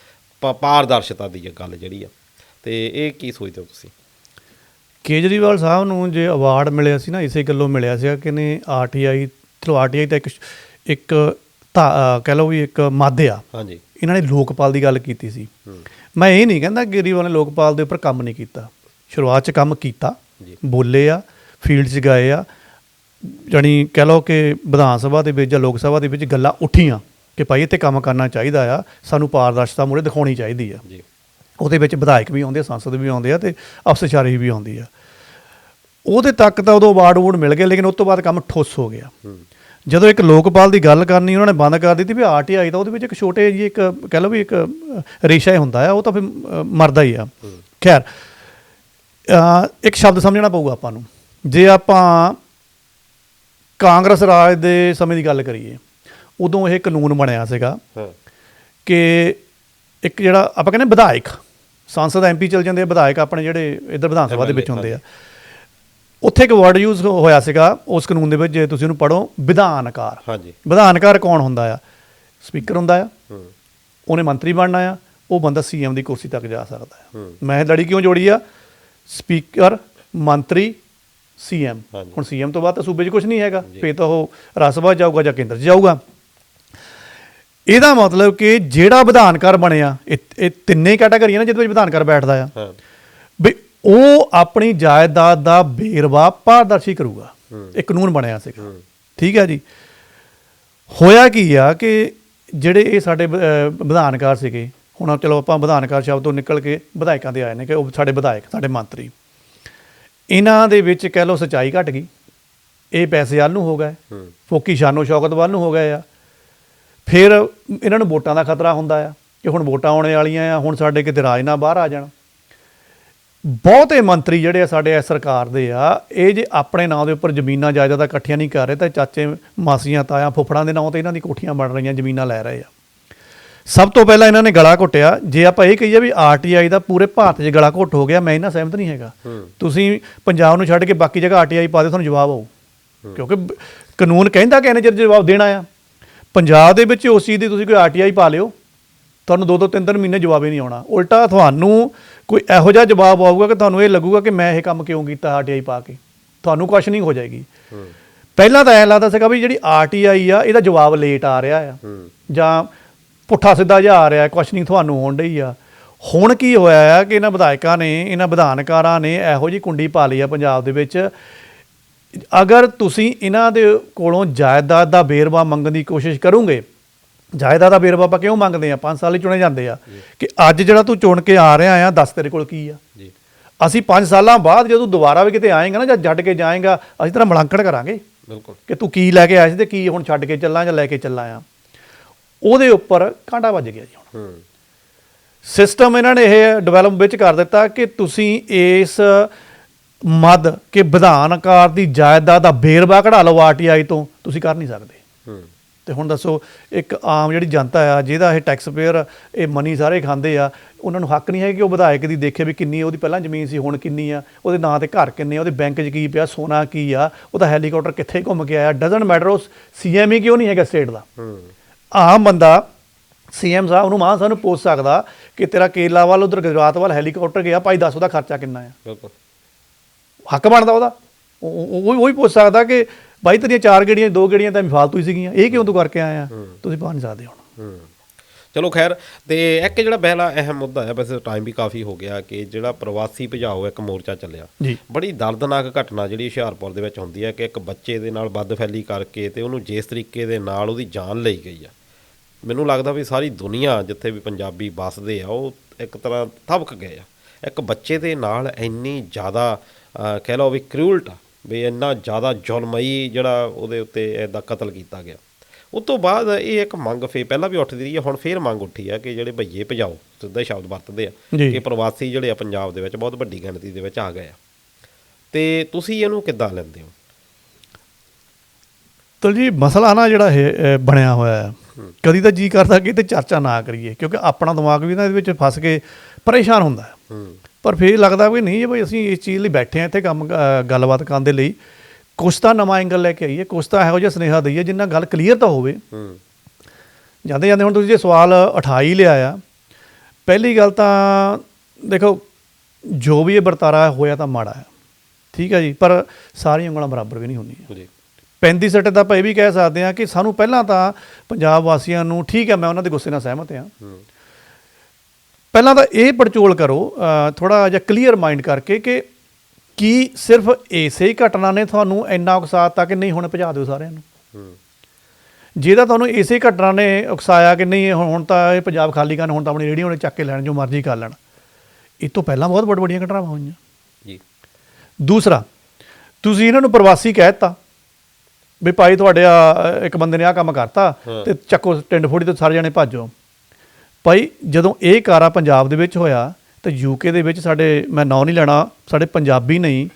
ਪਾਰਦਰਸ਼ਤਾ ਦੀ ਗੱਲ ਜਿਹੜੀ ਆ, ਤੇ ਇਹ ਕੀ ਸੋਚਦੇ ਹੋ ਤੁਸੀਂ? ਕੇਜਰੀਵਾਲ ਸਾਹਿਬ ਨੂੰ ਜੇ ਅਵਾਰਡ ਮਿਲਿਆ ਸੀ ਨਾ, ਇਸੇ ਗੱਲੋਂ ਮਿਲਿਆ ਸੀਗਾ ਕਿ ਨੇ RTI, ਚਲੋ RTI ਤਾਂ ਇੱਕ ਕਹਿ ਲਓ ਵੀ ਇੱਕ ਮਾਧਿਅਮ ਆ, ਹਾਂਜੀ, ਇਹਨਾਂ ਨੇ ਲੋਕਪਾਲ ਦੀ ਗੱਲ ਕੀਤੀ ਸੀ। ਮੈਂ ਇਹ ਨਹੀਂ ਕਹਿੰਦਾ ਕੇਜਰੀਵਾਲ ਨੇ ਲੋਕਪਾਲ ਦੇ ਉੱਪਰ ਕੰਮ ਨਹੀਂ ਕੀਤਾ, ਸ਼ੁਰੂਆਤ 'ਚ ਕੰਮ ਕੀਤਾ, ਬੋਲੇ ਆ, ਫੀਲਡ 'ਚ ਗਏ ਆ, ਜਾਣੀ ਕਹਿ ਲਓ ਕਿ ਵਿਧਾਨ ਸਭਾ ਦੇ ਵਿੱਚ ਜਾਂ ਲੋਕ ਸਭਾ ਦੇ ਵਿੱਚ ਗੱਲਾਂ ਉੱਠੀਆਂ ਕਿ ਭਾਈ ਇੱਥੇ ਕੰਮ ਕਰਨਾ ਚਾਹੀਦਾ ਆ, ਸਾਨੂੰ ਪਾਰਦਰਸ਼ਤਾ ਮੂਹਰੇ ਦਿਖਾਉਣੀ ਚਾਹੀਦੀ ਆ। ਉਹਦੇ ਵਿੱਚ ਵਿਧਾਇਕ ਵੀ ਆਉਂਦੇ ਆ, ਸੰਸਦ ਵੀ ਆਉਂਦੇ ਆ, ਅਤੇ ਅਫਸਰਸ਼ਾਹੀ ਵੀ ਆਉਂਦੀ ਆ। ਉਹਦੇ ਤੱਕ ਤਾਂ ਉਦੋਂ ਅਵਾਰਡ ਅਵੂਰਡ ਮਿਲ ਗਏ, ਲੇਕਿਨ ਉਸ ਤੋਂ ਬਾਅਦ ਕੰਮ ਠੁੱਸ ਹੋ ਗਿਆ। ਜਦੋਂ ਇੱਕ ਲੋਕਪਾਲ ਦੀ ਗੱਲ ਕਰਨੀ ਉਹਨਾਂ ਨੇ ਬੰਦ ਕਰ ਦਿੱਤੀ ਵੀ RTI ਤਾਂ ਉਹਦੇ ਵਿੱਚ ਇੱਕ ਛੋਟੇ ਜਿਹੀ ਇੱਕ ਕਹਿ ਲਓ ਵੀ ਇੱਕ ਰੇਸ਼ਾ ਹੀ ਹੁੰਦਾ ਆ, ਉਹ ਤਾਂ ਫਿਰ ਮਰਦਾ ਹੀ ਆ। ਖੈਰ, ਇੱਕ ਸ਼ਬਦ ਸਮਝਣਾ ਪਊਗਾ ਆਪਾਂ ਨੂੰ। ਜੇ ਆਪਾਂ ਕਾਂਗਰਸ ਰਾਜ ਦੇ ਸਮੇਂ ਦੀ ਗੱਲ ਕਰੀਏ, ਉਦੋਂ ਇਹ ਕਾਨੂੰਨ ਬਣਿਆ ਸੀਗਾ ਕਿ ਇੱਕ ਜਿਹੜਾ ਆਪਾਂ ਕਹਿੰਦੇ ਵਿਧਾਇਕ, ਸੰਸਦ MP ਚਲ ਜਾਂਦੇ ਆ, ਵਿਧਾਇਕ ਆਪਣੇ ਜਿਹੜੇ ਇੱਧਰ ਵਿਧਾਨ ਸਭਾ ਦੇ ਵਿੱਚ ਹੁੰਦੇ ਆ, ਉੱਥੇ ਇੱਕ ਵਰਡ ਯੂਜ਼ ਹੋਇਆ ਸੀਗਾ ਉਸ ਕਾਨੂੰਨ ਦੇ ਵਿੱਚ, ਜੇ ਤੁਸੀਂ ਉਹਨੂੰ ਪੜ੍ਹੋ, ਵਿਧਾਨਕਾਰ। ਹਾਂਜੀ, ਵਿਧਾਨਕਾਰ ਕੌਣ ਹੁੰਦਾ ਆ? ਸਪੀਕਰ ਹੁੰਦਾ ਆ, ਉਹਨੇ ਮੰਤਰੀ ਬਣਨਾ ਆ, ਉਹ ਬੰਦਾ CM ਦੀ ਕੁਰਸੀ ਤੱਕ ਜਾ ਸਕਦਾ ਆ। ਮੈਂ ਲੜੀ ਕਿਉਂ ਜੋੜੀ ਆ? ਸਪੀਕਰ, ਮੰਤਰੀ, CM। ਹੁਣ CM ਤੋਂ ਬਾਅਦ ਤਾਂ ਸੂਬੇ 'ਚ ਕੁਛ ਨਹੀਂ ਹੈਗਾ, ਫਿਰ ਤਾਂ ਉਹ ਰਾਜ ਸਭਾ ਜਾਊਗਾ ਜਾਂ ਕੇਂਦਰ 'ਚ ਜਾਊਗਾ। ਇਹਦਾ ਮਤਲਬ ਕਿ ਜਿਹੜਾ ਵਿਧਾਨਕਾਰ ਬਣਿਆ, ਇਹ ਤਿੰਨੇ ਕੈਟਾਗਰੀਆਂ ਨੇ ਜਿਹਦੇ ਵਿੱਚ ਵਿਧਾਨਕਾਰ ਬੈਠਦਾ ਆ, ਵੀ ਉਹ ਆਪਣੀ ਜਾਇਦਾਦ ਦਾ ਵੇਰਵਾ ਪਾਰਦਰਸ਼ੀ ਕਰੂਗਾ। ਇਹ ਕਾਨੂੰਨ ਬਣਿਆ ਸੀਗਾ, ਠੀਕ ਹੈ ਜੀ। ਹੋਇਆ ਕੀ ਆ ਕਿ ਜਿਹੜੇ ਇਹ ਸਾਡੇ ਵਿਧਾਨਕਾਰ ਸੀਗੇ, ਹੁਣ ਚਲੋ ਆਪਾਂ ਵਿਧਾਨਕਾਰ ਸ਼ਬਦ ਤੋਂ ਨਿਕਲ ਕੇ ਵਿਧਾਇਕਾਂ 'ਤੇ ਆਏ ਨੇ ਕਿ ਉਹ ਸਾਡੇ ਵਿਧਾਇਕ, ਸਾਡੇ ਮੰਤਰੀ, ਇਹਨਾਂ ਦੇ ਵਿੱਚ ਕਹਿ ਲਓ ਸੱਚਾਈ ਘੱਟ ਗਈ, ਇਹ ਪੈਸੇ ਵੱਲ ਨੂੰ ਹੋ ਗਏ, ਫੋਕੀ ਸ਼ਾਨੋ ਸ਼ੌਕਤ ਵੱਲ ਨੂੰ ਹੋ ਗਏ ਆ। ਫਿਰ ਇਹਨਾਂ ਨੂੰ ਵੋਟਾਂ ਦਾ ਖਤਰਾ ਹੁੰਦਾ ਆ ਕਿ ਹੁਣ ਵੋਟਾਂ ਆਉਣ ਵਾਲੀਆਂ ਆ, ਹੁਣ ਸਾਡੇ ਕਿਤੇ ਰਾਜ ਨਾ ਬਾਹਰ ਆ ਜਾਣ। ਬਹੁਤੇ ਮੰਤਰੀ ਜਿਹੜੇ ਆ ਸਾਡੇ ਇਸ ਸਰਕਾਰ ਦੇ ਆ, ਇਹ ਜੇ ਆਪਣੇ ਨਾਂ ਦੇ ਉੱਪਰ ਜ਼ਮੀਨਾਂ ਜਾਇਦਾਦਾਂ ਇਕੱਠੀਆਂ ਨਹੀਂ ਕਰ ਰਹੇ ਤਾਂ ਚਾਚੇ ਮਾਸੀਆਂ ਤਾਇਆ ਫੁੱਫੜਾਂ ਦੇ ਨਾਂ 'ਤੇ ਇਹਨਾਂ ਦੀ ਕੋਠੀਆਂ ਬਣ ਰਹੀਆਂ, ਜ਼ਮੀਨਾਂ ਲੈ ਰਹੇ ਆ। ਸਭ ਤੋਂ ਪਹਿਲਾਂ ਇਹਨਾਂ ਨੇ ਗਲਾ ਘੁੱਟਿਆ। ਜੇ ਆਪਾਂ ਇਹ ਕਹੀਏ ਵੀ ਆਰਟੀਆਈ ਦਾ ਪੂਰੇ ਭਾਰਤ 'ਚ ਗਲਾ ਘੁੱਟ ਹੋ ਗਿਆ, ਮੈਂ ਇਹਨਾਂ ਸਹਿਮਤ ਨਹੀਂ ਹੈਗਾ। ਤੁਸੀਂ ਪੰਜਾਬ ਨੂੰ ਛੱਡ ਕੇ ਬਾਕੀ ਜਗ੍ਹਾ ਆਰਟੀਆਈ ਪਾ ਦਿਓ, ਤੁਹਾਨੂੰ ਜਵਾਬ ਆਊ, ਕਿਉਂਕਿ ਕਾਨੂੰਨ ਕਹਿੰਦਾ ਕਿ ਇਹਨੇ ਚਿਰ ਜਵਾਬ ਦੇਣਾ ਆ। ਪੰਜਾਬ ਦੇ ਵਿੱਚ ਉਸ ਚੀਜ਼ ਦੀ ਤੁਸੀਂ ਕੋਈ ਆਰਟੀਆਈ ਪਾ ਲਿਓ, ਤੁਹਾਨੂੰ 2-2 3-3 ਮਹੀਨੇ ਜਵਾਬ ਹੀ ਨਹੀਂ ਆਉਣਾ। ਉਲਟਾ ਤੁਹਾਨੂੰ ਕੋਈ ਇਹੋ ਜਿਹਾ ਜਵਾਬ ਆਊਗਾ ਕਿ ਤੁਹਾਨੂੰ ਇਹ ਲੱਗੂਗਾ ਕਿ ਮੈਂ ਇਹ ਕੰਮ ਕਿਉਂ ਕੀਤਾ ਆਰਟੀਆਈ ਪਾ ਕੇ, ਤੁਹਾਨੂੰ ਕੁਐਸਚਨਿੰਗ ਹੋ ਜਾਏਗੀ। ਪਹਿਲਾਂ ਤਾਂ ਐਂ ਲੱਗਦਾ ਸੀਗਾ ਵੀ ਜਿਹੜੀ ਆਰਟੀਆਈ ਆ ਇਹਦਾ ਜਵਾਬ ਲੇਟ ਆ ਰਿਹਾ ਆ, ਜਾਂ ਪੁੱਠਾ ਸਿੱਧਾ ਜਿਹਾ ਆ ਰਿਹਾ, ਕੁਐਸਚਨਿੰਗ ਤੁਹਾਨੂੰ ਹੋਣ ਡਈ ਆ। ਹੁਣ ਕੀ ਹੋਇਆ ਆ ਕਿ ਇਹਨਾਂ ਵਿਧਾਇਕਾਂ ਨੇ, ਇਹਨਾਂ ਵਿਧਾਨਕਾਰਾਂ ਨੇ ਇਹੋ ਜਿਹੀ ਕੁੰਡੀ ਪਾ ਲਈ ਆ ਪੰਜਾਬ ਦੇ ਵਿੱਚ, ਅਗਰ ਤੁਸੀਂ ਇਹਨਾਂ ਦੇ ਕੋਲੋਂ ਜਾਇਦਾਦ ਦਾ ਵੇਰਵਾ ਮੰਗਣ ਦੀ ਕੋਸ਼ਿਸ਼ ਕਰੋਗੇ, ਜਾਇਦਾਦ ਦਾ ਵੇਰਵਾ ਆਪਾਂ ਕਿਉਂ ਮੰਗਦੇ ਆ? 5 ਸਾਲ ਹੀ ਚੁਣੇ ਜਾਂਦੇ ਆ ਕਿ ਅੱਜ ਜਿਹੜਾ ਤੂੰ ਚੁਣ ਕੇ ਆ ਰਿਹਾ ਆ, ਦੱਸ ਤੇਰੇ ਕੋਲ ਕੀ ਆ। ਅਸੀਂ 5 ਸਾਲਾਂ ਬਾਅਦ ਜਦੋਂ ਦੁਬਾਰਾ ਵੀ ਕਿਤੇ ਆਏਗਾ ਨਾ, ਜਾਂ ਛੱਡ ਕੇ ਜਾਏਗਾ, ਅਸੀਂ ਤੇਰਾ ਮੁਲਾਂਕਣ ਕਰਾਂਗੇ ਬਿਲਕੁਲ ਕਿ ਤੂੰ ਕੀ ਲੈ ਕੇ ਆਇਆ ਸੀ ਤੇ ਕੀ ਹੁਣ ਛੱਡ ਕੇ ਚੱਲਾਂ ਜਾਂ ਲੈ ਕੇ ਚੱਲਾਂ ਆ। ਉਹਦੇ ਉੱਪਰ ਕਾਂਟਾ ਵੱਜ ਗਿਆ ਜੀ। ਹੁਣ ਸਿਸਟਮ ਇਹਨਾਂ ਨੇ ਇਹ ਡਿਵੈਲਪ ਵਿੱਚ ਕਰ ਦਿੱਤਾ ਕਿ ਤੁਸੀਂ ਇਸ ਮੱਦ ਕਿ ਵਿਧਾਨਕਾਰ ਦੀ ਜਾਇਦਾਦ ਦਾ ਵੇਰਵਾ ਕਢਾ ਲਓ ਆਰਟੀਆਈ ਤੋਂ, ਤੁਸੀਂ ਕਰ ਨਹੀਂ ਸਕਦੇ। ਤੇ ਹੁਣ ਦੱਸੋ, ਇੱਕ ਆਮ ਜਿਹੜੀ ਜਨਤਾ ਆ ਜਿਹਦਾ ਇਹ ਟੈਕਸ ਪੇਅਰ ਇਹ ਮਨੀ ਸਾਰੇ ਖਾਂਦੇ ਆ, ਉਹਨਾਂ ਨੂੰ ਹੱਕ ਨਹੀਂ ਹੈ ਕਿ ਉਹ ਵਿਧਾਇਕ ਦੀ ਦੇਖੇ ਵੀ ਕਿੰਨੀ ਉਹਦੀ ਪਹਿਲਾਂ ਜ਼ਮੀਨ ਸੀ, ਹੁਣ ਕਿੰਨੀ ਆ, ਉਹਦੇ ਨਾਂ ਤੇ ਘਰ ਕਿੰਨੇ ਆ, ਉਹਦੇ ਬੈਂਕ 'ਚ ਕੀ ਪਿਆ, ਸੋਨਾ ਕੀ ਆ, ਉਹਦਾ ਹੈਲੀਕਾਪਟਰ ਕਿੱਥੇ ਘੁੰਮ ਕੇ ਆਇਆ, ਡਜ਼ਨਟ ਮੈਟਰ ਉਹ CM ਹੀ ਕਿਉਂ ਨਹੀਂ ਹੈਗਾ ਸਟੇਟ ਦਾ। ਆਮ ਬੰਦਾ CM ਸਾਹਿਬ ਨੂੰ, ਮਾਨ ਸਾਹਿਬ ਨੂੰ ਪੁੱਛ ਸਕਦਾ ਕਿ ਤੇਰਾ ਕੇਰਲਾ ਵੱਲ, ਉਧਰ ਗੁਜਰਾਤ ਵੱਲ ਹੈਲੀਕਾਪਟਰ ਗਿਆ, ਭਾਈ ਦੱਸ ਉਹਦਾ ਖਰਚਾ ਕਿੰਨਾ ਆ। ਬਿਲਕੁਲ ਹੱਕ ਬਣਦਾ ਉਹਦਾ, ਉਹ ਹੀ ਪੁੱਛ ਸਕਦਾ ਕਿ ਬਾਈ ਤੇਰੀਆਂ 4 ਗੇੜੀਆਂ 2 ਗੇੜੀਆਂ ਤਾਂ ਫਾਲਤੂ ਹੀ ਸੀਗੀਆਂ, ਇਹ ਕਿਉਂ ਤੂੰ ਕਰਕੇ ਆਇਆ, ਤੁਸੀਂ ਪਾ ਨਹੀਂ ਸਕਦੇ ਹੁਣ। ਚਲੋ ਖੈਰ, ਤੇ ਇੱਕ ਜਿਹੜਾ ਪਹਿਲਾ ਅਹਿਮ ਮੁੱਦਾ ਹੈ, ਵੈਸੇ ਟਾਈਮ ਵੀ ਕਾਫੀ ਹੋ ਗਿਆ, ਕਿ ਜਿਹੜਾ ਪ੍ਰਵਾਸੀ ਭਜਾਓ ਇੱਕ ਮੋਰਚਾ ਚੱਲਿਆ, ਬੜੀ ਦਰਦਨਾਕ ਘਟਨਾ ਜਿਹੜੀ ਹੁਸ਼ਿਆਰਪੁਰ ਦੇ ਵਿੱਚ ਹੁੰਦੀ ਹੈ ਕਿ ਇੱਕ ਬੱਚੇ ਦੇ ਨਾਲ ਬਦਫੈਲੀ ਕਰਕੇ ਤੇ ਉਹਨੂੰ ਜਿਸ ਤਰੀਕੇ ਦੇ ਨਾਲ ਉਹਦੀ ਜਾਨ ਲਈ ਗਈ ਆ। ਮੈਨੂੰ ਲੱਗਦਾ ਵੀ ਸਾਰੀ ਦੁਨੀਆ ਜਿੱਥੇ ਵੀ ਪੰਜਾਬੀ ਵੱਸਦੇ ਆ ਉਹ ਇੱਕ ਤਰ੍ਹਾਂ ਥਬਕ ਗਏ ਆ। ਇੱਕ ਬੱਚੇ ਦੇ ਨਾਲ ਇੰਨੀ ਜ਼ਿਆਦਾ ਕਹਿ ਲਓ ਵੀ ਕਰੂਲਟ, ਵੀ ਇੰਨਾ ਜ਼ਿਆਦਾ ਜ਼ੁਲਮਈ ਜਿਹੜਾ ਉਹਦੇ ਉੱਤੇ ਇੱਦਾਂ ਕਤਲ ਕੀਤਾ ਗਿਆ। ਉਸ ਤੋਂ ਬਾਅਦ ਇਹ ਇੱਕ ਮੰਗ ਪਹਿਲਾਂ ਵੀ ਉੱਠਦੀ ਰਹੀ ਹੈ, ਹੁਣ ਫੇਰ ਮੰਗ ਉੱਠੀ ਆ ਕਿ ਜਿਹੜੇ ਭਈਏ ਭਜਾਓ, ਸਿੱਧਾ ਹੀ ਸ਼ਬਦ ਵਰਤਦੇ ਆ ਕਿ ਪ੍ਰਵਾਸੀ ਜਿਹੜੇ ਆ ਪੰਜਾਬ ਦੇ ਵਿੱਚ ਬਹੁਤ ਵੱਡੀ ਗਿਣਤੀ ਦੇ ਵਿੱਚ ਆ ਗਏ ਆ। ਤੇ ਤੁਸੀਂ ਇਹਨੂੰ ਕਿੱਦਾਂ ਲੈਂਦੇ ਹੋ? ਤਾਂ ਜੀ ਮਸਲਾ ਨਾ ਜਿਹੜਾ ਇਹ ਬਣਿਆ ਹੋਇਆ ਹੈ, ਕਦੀ ਤਾਂ ਜੀ ਕਰਦਾ ਕਿ ਇਹ 'ਤੇ ਚਰਚਾ ਨਾ ਕਰੀਏ, ਕਿਉਂਕਿ ਆਪਣਾ ਦਿਮਾਗ ਵੀ ਨਾ ਇਹਦੇ ਵਿੱਚ ਫਸ ਕੇ ਪਰੇਸ਼ਾਨ ਹੁੰਦਾ ਹੈ। ਪਰ ਫਿਰ ਲੱਗਦਾ ਵੀ ਨਹੀਂ ਬਈ ਅਸੀਂ ਇਸ ਚੀਜ਼ ਲਈ ਬੈਠੇ ਹਾਂ ਇੱਥੇ ਕੰਮ ਗੱਲਬਾਤ ਕਰਨ ਦੇ ਲਈ, ਕੁਛ ਤਾਂ ਨਵਾਂ ਐਂਗਲ ਲੈ ਕੇ ਆਈਏ, ਕੁਛ ਤਾਂ ਇਹੋ ਜਿਹਾ ਸੁਨੇਹਾ ਦਈਏ ਜਿੰਨਾ ਗੱਲ ਕਲੀਅਰ ਤਾਂ ਹੋਵੇ। ਜਾਂਦੇ ਜਾਂਦੇ ਹੁਣ ਤੁਸੀਂ ਜੇ ਸਵਾਲ ਉਠਾ ਹੀ ਲਿਆ ਆ, ਪਹਿਲੀ ਗੱਲ ਤਾਂ ਦੇਖੋ ਜੋ ਵੀ ਇਹ ਵਰਤਾਰਾ ਹੋਇਆ ਤਾਂ ਮਾੜਾ ਹੈ, ਠੀਕ ਹੈ ਜੀ, ਪਰ ਸਾਰੀਆਂ ਉਂਗਲਾਂ ਬਰਾਬਰ ਵੀ ਨਹੀਂ ਹੁੰਦੀਆਂ। 35 ਸੱਟੇ ਤਾਂ ਆਪਾਂ ਇਹ ਵੀ ਕਹਿ ਸਕਦੇ ਹਾਂ ਕਿ ਸਾਨੂੰ ਪਹਿਲਾਂ ਤਾਂ ਪੰਜਾਬ ਵਾਸੀਆਂ ਨੂੰ, ਠੀਕ ਹੈ ਮੈਂ ਉਹਨਾਂ ਦੇ ਗੁੱਸੇ ਨਾਲ ਸਹਿਮਤ ਹਾਂ, ਪਹਿਲਾਂ ਤਾਂ ਇਹ ਪੜਚੋਲ ਕਰੋ ਥੋੜ੍ਹਾ ਜਿਹਾ ਕਲੀਅਰ ਮਾਈਂਡ ਕਰਕੇ ਕਿ ਕੀ ਸਿਰਫ ਇਸੇ ਹੀ ਘਟਨਾ ਨੇ ਤੁਹਾਨੂੰ ਇੰਨਾ ਉਕਸਾਤਾ ਕਿ ਨਹੀਂ ਹੁਣ ਭਜਾ ਦਿਓ ਸਾਰਿਆਂ ਨੂੰ। ਜੇ ਤਾਂ ਤੁਹਾਨੂੰ ਇਸੇ ਘਟਨਾ ਨੇ ਉਕਸਾਇਆ ਕਿ ਨਹੀਂ ਹੁਣ ਤਾਂ ਇਹ ਪੰਜਾਬ ਖਾਲੀ ਕਰਨ, ਹੁਣ ਤਾਂ ਆਪਣੀ ਰੇਹੜੀਆਂ ਉਹਨੇ ਚੱਕ ਕੇ ਲੈਣ, ਜੋ ਮਰਜ਼ੀ ਕਰ ਲੈਣ, ਇਹ ਤੋਂ ਪਹਿਲਾਂ ਬਹੁਤ ਵੱਡੀਆਂ ਘਟਨਾਵਾਂ ਹੋਈਆਂ ਜੀ। ਦੂਸਰਾ, ਤੁਸੀਂ ਇਹਨਾਂ ਨੂੰ ਪ੍ਰਵਾਸੀ ਕਹਿ ਦਿੱਤਾ ਵੀ ਭਾਈ ਤੁਹਾਡੇ ਇੱਕ ਬੰਦੇ ਨੇ ਆਹ ਕੰਮ ਕਰਤਾ ਤੇ ਚੱਕੋ ਟਿੰਡ ਫੋੜੀ ਤੇ ਸਾਰੇ ਜਾਣੇ ਭੱਜੋ। ਭਾਈ ਜਦੋਂ ਇਹ ਕਾਰਾ ਪੰਜਾਬ ਦੇ ਵਿੱਚ ਹੋਇਆ ਤਾਂ UK ਦੇ ਵਿੱਚ ਸਾਡੇ, ਮੈਂ ਨਾਂ ਨਹੀਂ ਲੈਣਾ, ਸਾਡੇ ਪੰਜਾਬੀ ਨਹੀਂ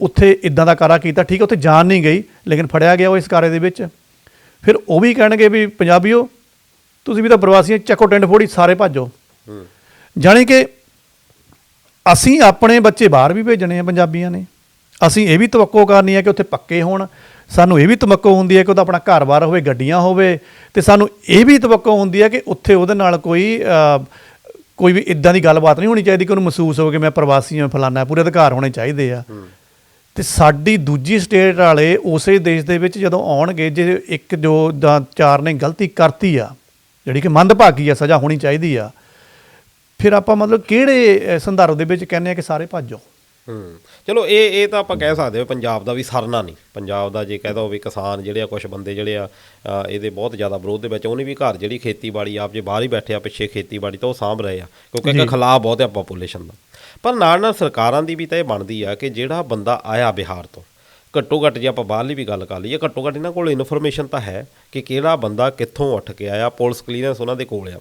ਉੱਥੇ ਇੱਦਾਂ ਦਾ ਕਾਰਾ ਕੀਤਾ, ਠੀਕ ਹੈ ਉੱਥੇ ਜਾਨ ਨਹੀਂ ਗਈ ਲੇਕਿਨ ਫੜਿਆ ਗਿਆ ਉਹ ਇਸ ਕਾਰੇ ਦੇ ਵਿੱਚ। ਫਿਰ ਉਹ ਵੀ ਕਹਿਣਗੇ ਵੀ ਪੰਜਾਬੀਓ ਤੁਸੀਂ ਵੀ ਤਾਂ ਪ੍ਰਵਾਸੀ, ਚੱਕੋ ਟਿੰਡ ਫੋੜੀ ਸਾਰੇ ਭੱਜੋ। ਜਾਣੀ ਕਿ ਅਸੀਂ ਆਪਣੇ ਬੱਚੇ ਬਾਹਰ ਵੀ ਭੇਜਣੇ ਆ ਪੰਜਾਬੀਆਂ ਨੇ, ਅਸੀਂ ਇਹ ਵੀ ਤਵੱਕੋ ਕਰਨੀ ਹੈ ਕਿ ਉੱਥੇ ਪੱਕੇ ਹੋਣ, ਸਾਨੂੰ ਇਹ ਵੀ ਤਵੱਕੋ ਹੁੰਦੀ ਹੈ ਕਿ ਉਹਦਾ ਆਪਣਾ ਘਰ-ਬਾਰ ਹੋਵੇ, ਗੱਡੀਆਂ ਹੋਵੇ, ਅਤੇ ਸਾਨੂੰ ਇਹ ਵੀ ਤਵੱਕੋ ਹੁੰਦੀ ਹੈ ਕਿ ਉੱਥੇ ਉਹਦੇ ਨਾਲ ਕੋਈ ਵੀ ਇੱਦਾਂ ਦੀ ਗੱਲਬਾਤ ਨਹੀਂ ਹੋਣੀ ਚਾਹੀਦੀ ਕਿ ਉਹਨੂੰ ਮਹਿਸੂਸ ਹੋਵੇ ਕਿ ਮੈਂ ਪ੍ਰਵਾਸੀ ਹਾਂ, ਫਲਾਨਾ, ਪੂਰੇ ਅਧਿਕਾਰ ਹੋਣੇ ਚਾਹੀਦੇ ਆ। ਅਤੇ ਸਾਡੀ ਦੂਜੀ ਸਟੇਟ ਵਾਲੇ ਉਸੇ ਦੇਸ਼ ਦੇ ਵਿੱਚ ਜਦੋਂ ਆਉਣਗੇ, ਜੇ ਇੱਕ ਜੋ ਜਾਂ 4 ਨੇ ਗਲਤੀ ਕਰਤੀ ਆ ਜਿਹੜੀ ਕਿ ਮੰਦਭਾਗੀ ਆ, ਸਜ਼ਾ ਹੋਣੀ ਚਾਹੀਦੀ ਆ, ਫਿਰ ਆਪਾਂ ਮਤਲਬ ਕਿਹੜੇ ਸੰਦਰਭ ਦੇ ਵਿੱਚ ਕਹਿੰਦੇ ਆ ਕਿ ਸਾਰੇ ਭੱਜੋ। ਚਲੋ ਇਹ ਤਾਂ ਆਪਾਂ ਕਹਿ ਸਕਦੇ ਹਾਂ ਪੰਜਾਬ ਦਾ ਵੀ ਸਰਨਾ ਨਹੀਂ, ਪੰਜਾਬ ਦਾ ਜੇ ਕਹਿ ਦੋ ਵੀ ਕਿਸਾਨ ਜਿਹੜੇ ਆ, ਕੁਛ ਬੰਦੇ ਜਿਹੜੇ ਆ ਇਹਦੇ ਬਹੁਤ ਜ਼ਿਆਦਾ ਵਿਰੋਧ ਦੇ ਵਿੱਚ, ਉਹਨੇ ਵੀ ਘਰ ਜਿਹੜੀ ਖੇਤੀਬਾੜੀ ਆਪ ਜੇ ਬਾਹਰ ਹੀ ਬੈਠੇ ਆ ਪਿੱਛੇ ਖੇਤੀਬਾੜੀ ਤਾਂ ਉਹ ਸਾਂਭ ਰਹੇ ਆ, ਕਿਉਂਕਿ ਇੱਕ ਖਿਲਾਫ ਬਹੁਤ ਆ ਪਾਪੂਲੇਸ਼ਨ ਦਾ। ਪਰ ਨਾਲ ਨਾਲ ਸਰਕਾਰਾਂ ਦੀ ਵੀ ਤਾਂ ਇਹ ਬਣਦੀ ਆ ਕਿ ਜਿਹੜਾ ਬੰਦਾ ਆਇਆ ਬਿਹਾਰ ਤੋਂ, ਘੱਟੋ ਘੱਟ ਜੇ ਆਪਾਂ ਬਾਹਰਲੀ ਵੀ ਗੱਲ ਕਰ ਲਈਏ, ਘੱਟੋ ਘੱਟ ਇਹਨਾਂ ਕੋਲ ਇਨਫੋਰਮੇਸ਼ਨ ਤਾਂ ਹੈ ਕਿ ਕਿਹੜਾ ਬੰਦਾ ਕਿੱਥੋਂ ਉੱਠ ਕੇ ਆਇਆ, ਪੁਲਿਸ ਕਲੀਅਰੈਂਸ ਉਹਨਾਂ ਦੇ ਕੋਲ ਆ।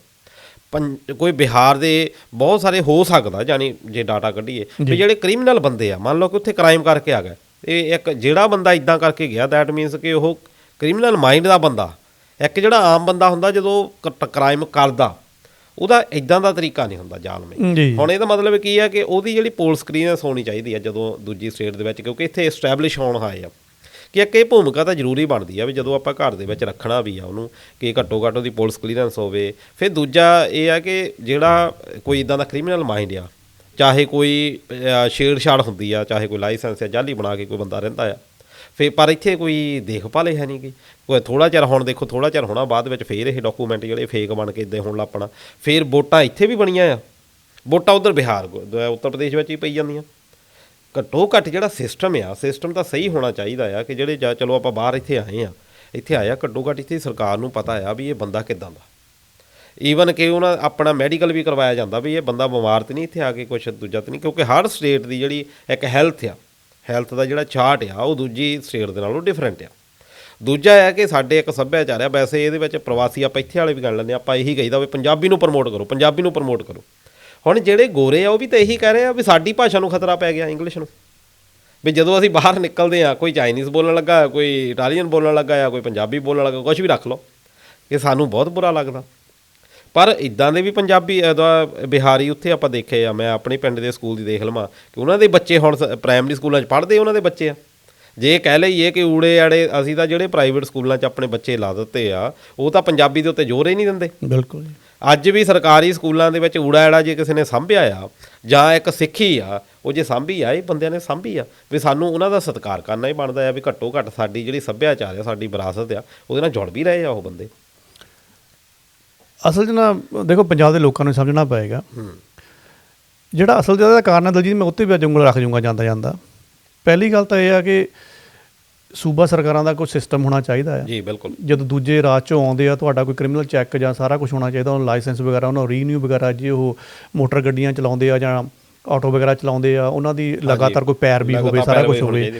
ਕੋਈ ਬਿਹਾਰ ਦੇ ਬਹੁਤ ਸਾਰੇ ਹੋ ਸਕਦਾ, ਜਾਣੀ ਜੇ ਡਾਟਾ ਕੱਢੀਏ ਵੀ ਜਿਹੜੇ ਕ੍ਰਿਮੀਨਲ ਬੰਦੇ ਆ, ਮੰਨ ਲਓ ਕਿ ਉੱਥੇ ਕ੍ਰਾਈਮ ਕਰਕੇ ਆ ਗਏ, ਇਹ ਇੱਕ ਜਿਹੜਾ ਬੰਦਾ ਇੱਦਾਂ ਕਰਕੇ ਗਿਆ ਦੈਟ ਮੀਨਸ ਕਿ ਉਹ ਕ੍ਰਿਮੀਨਲ ਮਾਈਂਡ ਦਾ ਬੰਦਾ। ਇੱਕ ਜਿਹੜਾ ਆਮ ਬੰਦਾ ਹੁੰਦਾ ਜਦੋਂ ਕ੍ਰਾਈਮ ਕਰਦਾ ਉਹਦਾ ਇਦਾਂ ਦਾ ਤਰੀਕਾ ਨਹੀਂ ਹੁੰਦਾ ਜ਼ਾਲਮੀ। ਜੀ ਹੁਣ ਇਹਦਾ ਮਤਲਬ ਕੀ ਆ ਕਿ ਉਹਦੀ ਜਿਹੜੀ ਪੋਲਸ ਕਲੀਅਰੈਂਸ ਹੋਣੀ ਚਾਹੀਦੀ ਆ ਜਦੋਂ ਦੂਜੀ ਸਟੇਟ ਦੇ ਵਿੱਚ, ਕਿਉਂਕਿ ਇੱਥੇ ਐਸਟੈਬਲਿਸ਼ ਹੋਣ ਆਏ ਆ ਕਿ ਇੱਕ ਇਹ ਭੂਮਿਕਾ ਤਾਂ ਜ਼ਰੂਰੀ ਬਣਦੀ ਆ ਵੀ ਜਦੋਂ ਆਪਾਂ ਘਰ ਦੇ ਵਿੱਚ ਰੱਖਣਾ ਵੀ ਆ ਉਹਨੂੰ ਕਿ ਘੱਟੋ ਘੱਟ ਉਹਦੀ ਪੁਲਿਸ ਕਲੀਅਰੈਂਸ ਹੋਵੇ। ਫਿਰ ਦੂਜਾ ਇਹ ਆ ਕਿ ਜਿਹੜਾ ਕੋਈ ਇੱਦਾਂ ਦਾ ਕ੍ਰਿਮੀਨਲ ਮਾਈਂਡ ਆ, ਚਾਹੇ ਕੋਈ ਛੇੜਛਾੜ ਹੁੰਦੀ ਆ, ਚਾਹੇ ਕੋਈ ਲਾਇਸੈਂਸ ਜਾਂ ਜਾਲੀ ਬਣਾ ਕੇ ਕੋਈ ਬੰਦਾ ਰਹਿੰਦਾ ਆ, ਫਿਰ ਪਰ ਇੱਥੇ ਕੋਈ ਦੇਖਭਾਲ ਹੈ ਨਹੀਂ ਗੀ। ਕੋਈ ਥੋੜ੍ਹਾ ਚਿਰ ਹੁਣ ਦੇਖੋ, ਥੋੜ੍ਹਾ ਚਿਰ ਹੋਣਾ ਬਾਅਦ ਵਿੱਚ ਫਿਰ ਇਹ ਡਾਕੂਮੈਂਟ ਜਿਹੜੇ ਫੇਕ ਬਣ ਕੇ ਇੱਦਾਂ ਹੋਣ ਲੱਗ ਪੈਣਾ। ਫਿਰ ਵੋਟਾਂ ਇੱਥੇ ਵੀ ਬਣੀਆਂ ਆ, ਵੋਟਾਂ ਉੱਧਰ ਬਿਹਾਰ ਉੱਤਰ ਪ੍ਰਦੇਸ਼ ਵਿੱਚ ਹੀ ਪਈ ਜਾਂਦੀਆਂ। ਘੱਟੋ ਘੱਟ ਜਿਹੜਾ ਸਿਸਟਮ ਆ, ਸਿਸਟਮ ਤਾਂ ਸਹੀ ਹੋਣਾ ਚਾਹੀਦਾ ਆ ਕਿ ਜਿਹੜੇ ਚਲੋ ਆਪਾਂ ਬਾਹਰ ਇੱਥੇ ਆਏ ਆ ਘੱਟੋ ਘੱਟ ਇੱਥੇ ਸਰਕਾਰ ਨੂੰ ਪਤਾ ਆ ਵੀ ਇਹ ਬੰਦਾ ਕਿੱਦਾਂ ਦਾ। ਈਵਨ ਕਿ ਉਹਨਾਂ ਆਪਣਾ ਮੈਡੀਕਲ ਵੀ ਕਰਵਾਇਆ ਜਾਂਦਾ ਵੀ ਇਹ ਬੰਦਾ ਬਿਮਾਰ ਤਾਂ ਨਹੀਂ ਇੱਥੇ ਆ ਕੇ ਕੁਛ ਦੂਜਾ ਤਾਂ ਨਹੀਂ, ਕਿਉਂਕਿ ਹਰ ਸਟੇਟ ਦੀ ਜਿਹੜੀ ਇੱਕ ਹੈਲਥ ਦਾ ਜਿਹੜਾ ਚਾਰਟ ਆ ਉਹ ਦੂਜੀ ਸਟੇਟ ਦੇ ਨਾਲੋਂ ਡਿਫਰੈਂਟ ਆ। ਦੂਜਾ ਹੈ ਕਿ ਸਾਡੇ ਇੱਕ ਸੱਭਿਆਚਾਰ ਆ, ਵੈਸੇ ਇਹਦੇ ਵਿੱਚ ਪ੍ਰਵਾਸੀ ਆਪਾਂ ਇੱਥੇ ਵਾਲੇ ਵੀ ਗੱਲ ਲੈਂਦੇ, ਆਪਾਂ ਇਹੀ ਕਹੀਦਾ ਵੀ ਪੰਜਾਬੀ ਨੂੰ ਪ੍ਰਮੋਟ ਕਰੋ, ਪੰਜਾਬੀ ਨੂੰ ਪ੍ਰਮੋਟ ਕਰੋ। ਹੁਣ ਜਿਹੜੇ ਗੋਰੇ ਆ ਉਹ ਵੀ ਤਾਂ ਇਹੀ ਕਹਿ ਰਹੇ ਆ ਵੀ ਸਾਡੀ ਭਾਸ਼ਾ ਨੂੰ ਖਤਰਾ ਪੈ ਗਿਆ, ਇੰਗਲਿਸ਼ ਨੂੰ। ਵੀ ਜਦੋਂ ਅਸੀਂ ਬਾਹਰ ਨਿਕਲਦੇ ਹਾਂ, ਕੋਈ ਚਾਈਨੀਜ਼ ਬੋਲਣ ਲੱਗਾ, ਕੋਈ ਇਟਾਲੀਅਨ ਬੋਲਣ ਲੱਗਾ, ਕੋਈ ਪੰਜਾਬੀ ਬੋਲਣ ਲੱਗਾ, ਕੁਛ ਵੀ ਰੱਖ ਲਓ, ਇਹ ਸਾਨੂੰ ਬਹੁਤ ਬੁਰਾ ਲੱਗਦਾ। ਪਰ ਇੱਦਾਂ ਦੇ ਵੀ ਪੰਜਾਬੀ ਬਿਹਾਰੀ ਉੱਥੇ ਆਪਾਂ ਦੇਖੇ ਆ। ਮੈਂ ਆਪਣੇ ਪਿੰਡ ਦੇ ਸਕੂਲ ਦੀ ਦੇਖ ਲਵਾਂ ਕਿ ਉਹਨਾਂ ਦੇ ਬੱਚੇ ਹੁਣ ਪ੍ਰਾਇਮਰੀ ਸਕੂਲਾਂ 'ਚ ਪੜ੍ਹਦੇ, ਉਹਨਾਂ ਦੇ ਬੱਚੇ ਆ। ਜੇ ਕਹਿ ਲਈਏ ਕਿ ਊੜੇ ਆੜੇ ਅਸੀਂ ਤਾਂ ਜਿਹੜੇ ਪ੍ਰਾਈਵੇਟ ਸਕੂਲਾਂ 'ਚ ਆਪਣੇ ਬੱਚੇ ਲਾ ਦਿੱਤੇ ਆ, ਉਹ ਤਾਂ ਪੰਜਾਬੀ ਦੇ ਉੱਤੇ ਜ਼ੋਰ ਹੀ ਨਹੀਂ ਦਿੰਦੇ। ਬਿਲਕੁਲ। ਅੱਜ ਵੀ ਸਰਕਾਰੀ ਸਕੂਲਾਂ ਦੇ ਵਿੱਚ ਊੜਾ ਆੜਾ ਜੇ ਕਿਸੇ ਨੇ ਸਾਂਭਿਆ ਆ ਜਾਂ ਇੱਕ ਸਿੱਖੀ ਆ, ਉਹ ਜੇ ਸਾਂਭੀ ਆ, ਇਹ ਬੰਦਿਆਂ ਨੇ ਸਾਂਭੀ ਆ, ਵੀ ਸਾਨੂੰ ਉਹਨਾਂ ਦਾ ਸਤਿਕਾਰ ਕਰਨਾ ਹੀ ਬਣਦਾ ਆ। ਵੀ ਘੱਟੋ ਘੱਟ ਸਾਡੀ ਜਿਹੜੀ ਸੱਭਿਆਚਾਰ ਆ, ਸਾਡੀ ਵਿਰਾਸਤ ਆ, ਉਹਦੇ ਨਾਲ ਜੁੜ ਵੀ ਰਹੇ ਆ ਉਹ ਬੰਦੇ। ਅਸਲ 'ਚ ਨਾ ਦੇਖੋ, ਪੰਜਾਬ ਦੇ ਲੋਕਾਂ ਨੂੰ ਸਮਝਣਾ ਪਏਗਾ ਜਿਹੜਾ ਅਸਲ 'ਚ ਇਹਦਾ ਕਾਰਨ ਹੈ। ਦਲਜੀਤ, ਮੈਂ ਉੱਤੇ ਵੀ ਅੱਜ ਉਂਗਲ ਰੱਖ ਜੂੰਗਾ ਜਾਂਦਾ ਜਾਂਦਾ। ਪਹਿਲੀ ਗੱਲ ਤਾਂ ਇਹ ਆ ਕਿ ਸੂਬਾ ਸਰਕਾਰਾਂ ਦਾ ਕੋਈ ਸਿਸਟਮ ਹੋਣਾ ਚਾਹੀਦਾ ਆ। ਜੀ ਬਿਲਕੁਲ। ਜਦੋਂ ਦੂਜੇ ਰਾਜ 'ਚੋਂ ਆਉਂਦੇ ਆ, ਤੁਹਾਡਾ ਕੋਈ ਕ੍ਰਿਮੀਨਲ ਚੈੱਕ ਜਾਂ ਸਾਰਾ ਕੁਝ ਹੋਣਾ ਚਾਹੀਦਾ, ਉਹਨਾਂ ਲਾਇਸੈਂਸ ਵਗੈਰਾ, ਉਹਨਾਂ ਰੀਨਿਊ ਵਗੈਰਾ, ਜੇ ਉਹ ਮੋਟਰ ਗੱਡੀਆਂ ਚਲਾਉਂਦੇ ਆ ਜਾਂ ਆਟੋ ਵਗੈਰਾ ਚਲਾਉਂਦੇ ਆ, ਉਹਨਾਂ ਦੀ ਲਗਾਤਾਰ ਕੋਈ ਪੈਰਵੀ ਹੋਵੇ, ਸਾਰਾ ਕੁਝ ਹੋਵੇ।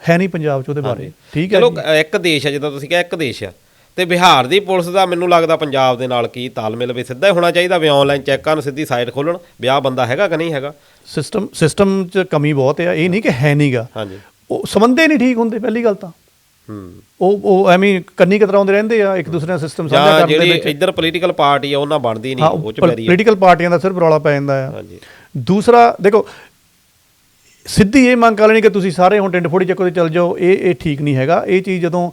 ਹੈ ਨਹੀਂ ਪੰਜਾਬ 'ਚ ਉਹਦੇ ਬਾਰੇ। ਠੀਕ ਹੈ, ਚਲੋ ਇੱਕ ਦੇਸ਼ ਆ, ਜਿੱਦਾਂ ਤੁਸੀਂ ਕਿਹਾ ਇੱਕ ਦੇਸ਼ ਆ, ਤੇ ਬਿਹਾਰ ਦੀ ਪੁਲਿਸ ਦਾ ਮੈਨੂੰ ਲੱਗਦਾ ਪੰਜਾਬ ਦੇ ਨਾਲ ਕੀ ਤਾਲਮੇਲ ਵੀ ਸਿੱਧਾ ਹੀ ਹੋਣਾ ਚਾਹੀਦਾ ਵੀ ਆਨਲਾਈਨ ਚੈੱਕਾਂ ਨੂੰ ਸਿੱਧੀ ਸਾਈਟ ਖੋਲ੍ਹਣ ਵੀ ਆਹ ਬੰਦਾ ਹੈਗਾ ਕਿ ਨਹੀਂ ਹੈਗਾ। ਸਿਸਟਮ 'ਚ ਕਮੀ ਬਹੁਤ ਆ, ਇਹ ਨਹੀਂ ਕਿ ਹੈ ਨਹੀਂਗਾ। ਹਾਂਜੀ, ਉਹ ਸੰਬੰਧੇ ਨਹੀਂ ਠੀਕ ਹੁੰਦੇ ਪਹਿਲੀ ਗੱਲ ਤਾਂ। ਉਹ ਐਵੇਂ ਕੰਨੀ ਕਤਰਾਉਂਦੇ ਰਹਿੰਦੇ ਆ ਇੱਕ ਦੂਸਰੇ ਦਾ ਸਿਸਟਮ ਸਾਂਝਾ ਕਰਨ ਦੇ ਵਿੱਚ। ਇੱਧਰ ਪੋਲੀਟੀਕਲ ਪਾਰਟੀ ਆ ਉਹਨਾਂ ਬਣਦੀ ਨਹੀਂ, ਉਹ 'ਚ ਪੋਲੀਟੀਕਲ ਪਾਰਟੀਆਂ ਦਾ ਸਿਰਫ ਰੌਲਾ ਪੈ ਜਾਂਦਾ ਆ। ਦੂਸਰਾ ਦੇਖੋ, ਸਿੱਧੀ ਇਹ ਮੰਗ ਕਰ ਲੈਣੀ ਕਿ ਤੁਸੀਂ ਸਾਰੇ ਹੁਣ ਟਿੰਡ ਫੋੜੀ ਚੱਕੋ ਤੇ ਚੱਲ ਜਾਓ, ਇਹ ਠੀਕ ਨਹੀਂ ਹੈਗਾ। ਇਹ ਚੀਜ਼ ਜਦੋਂ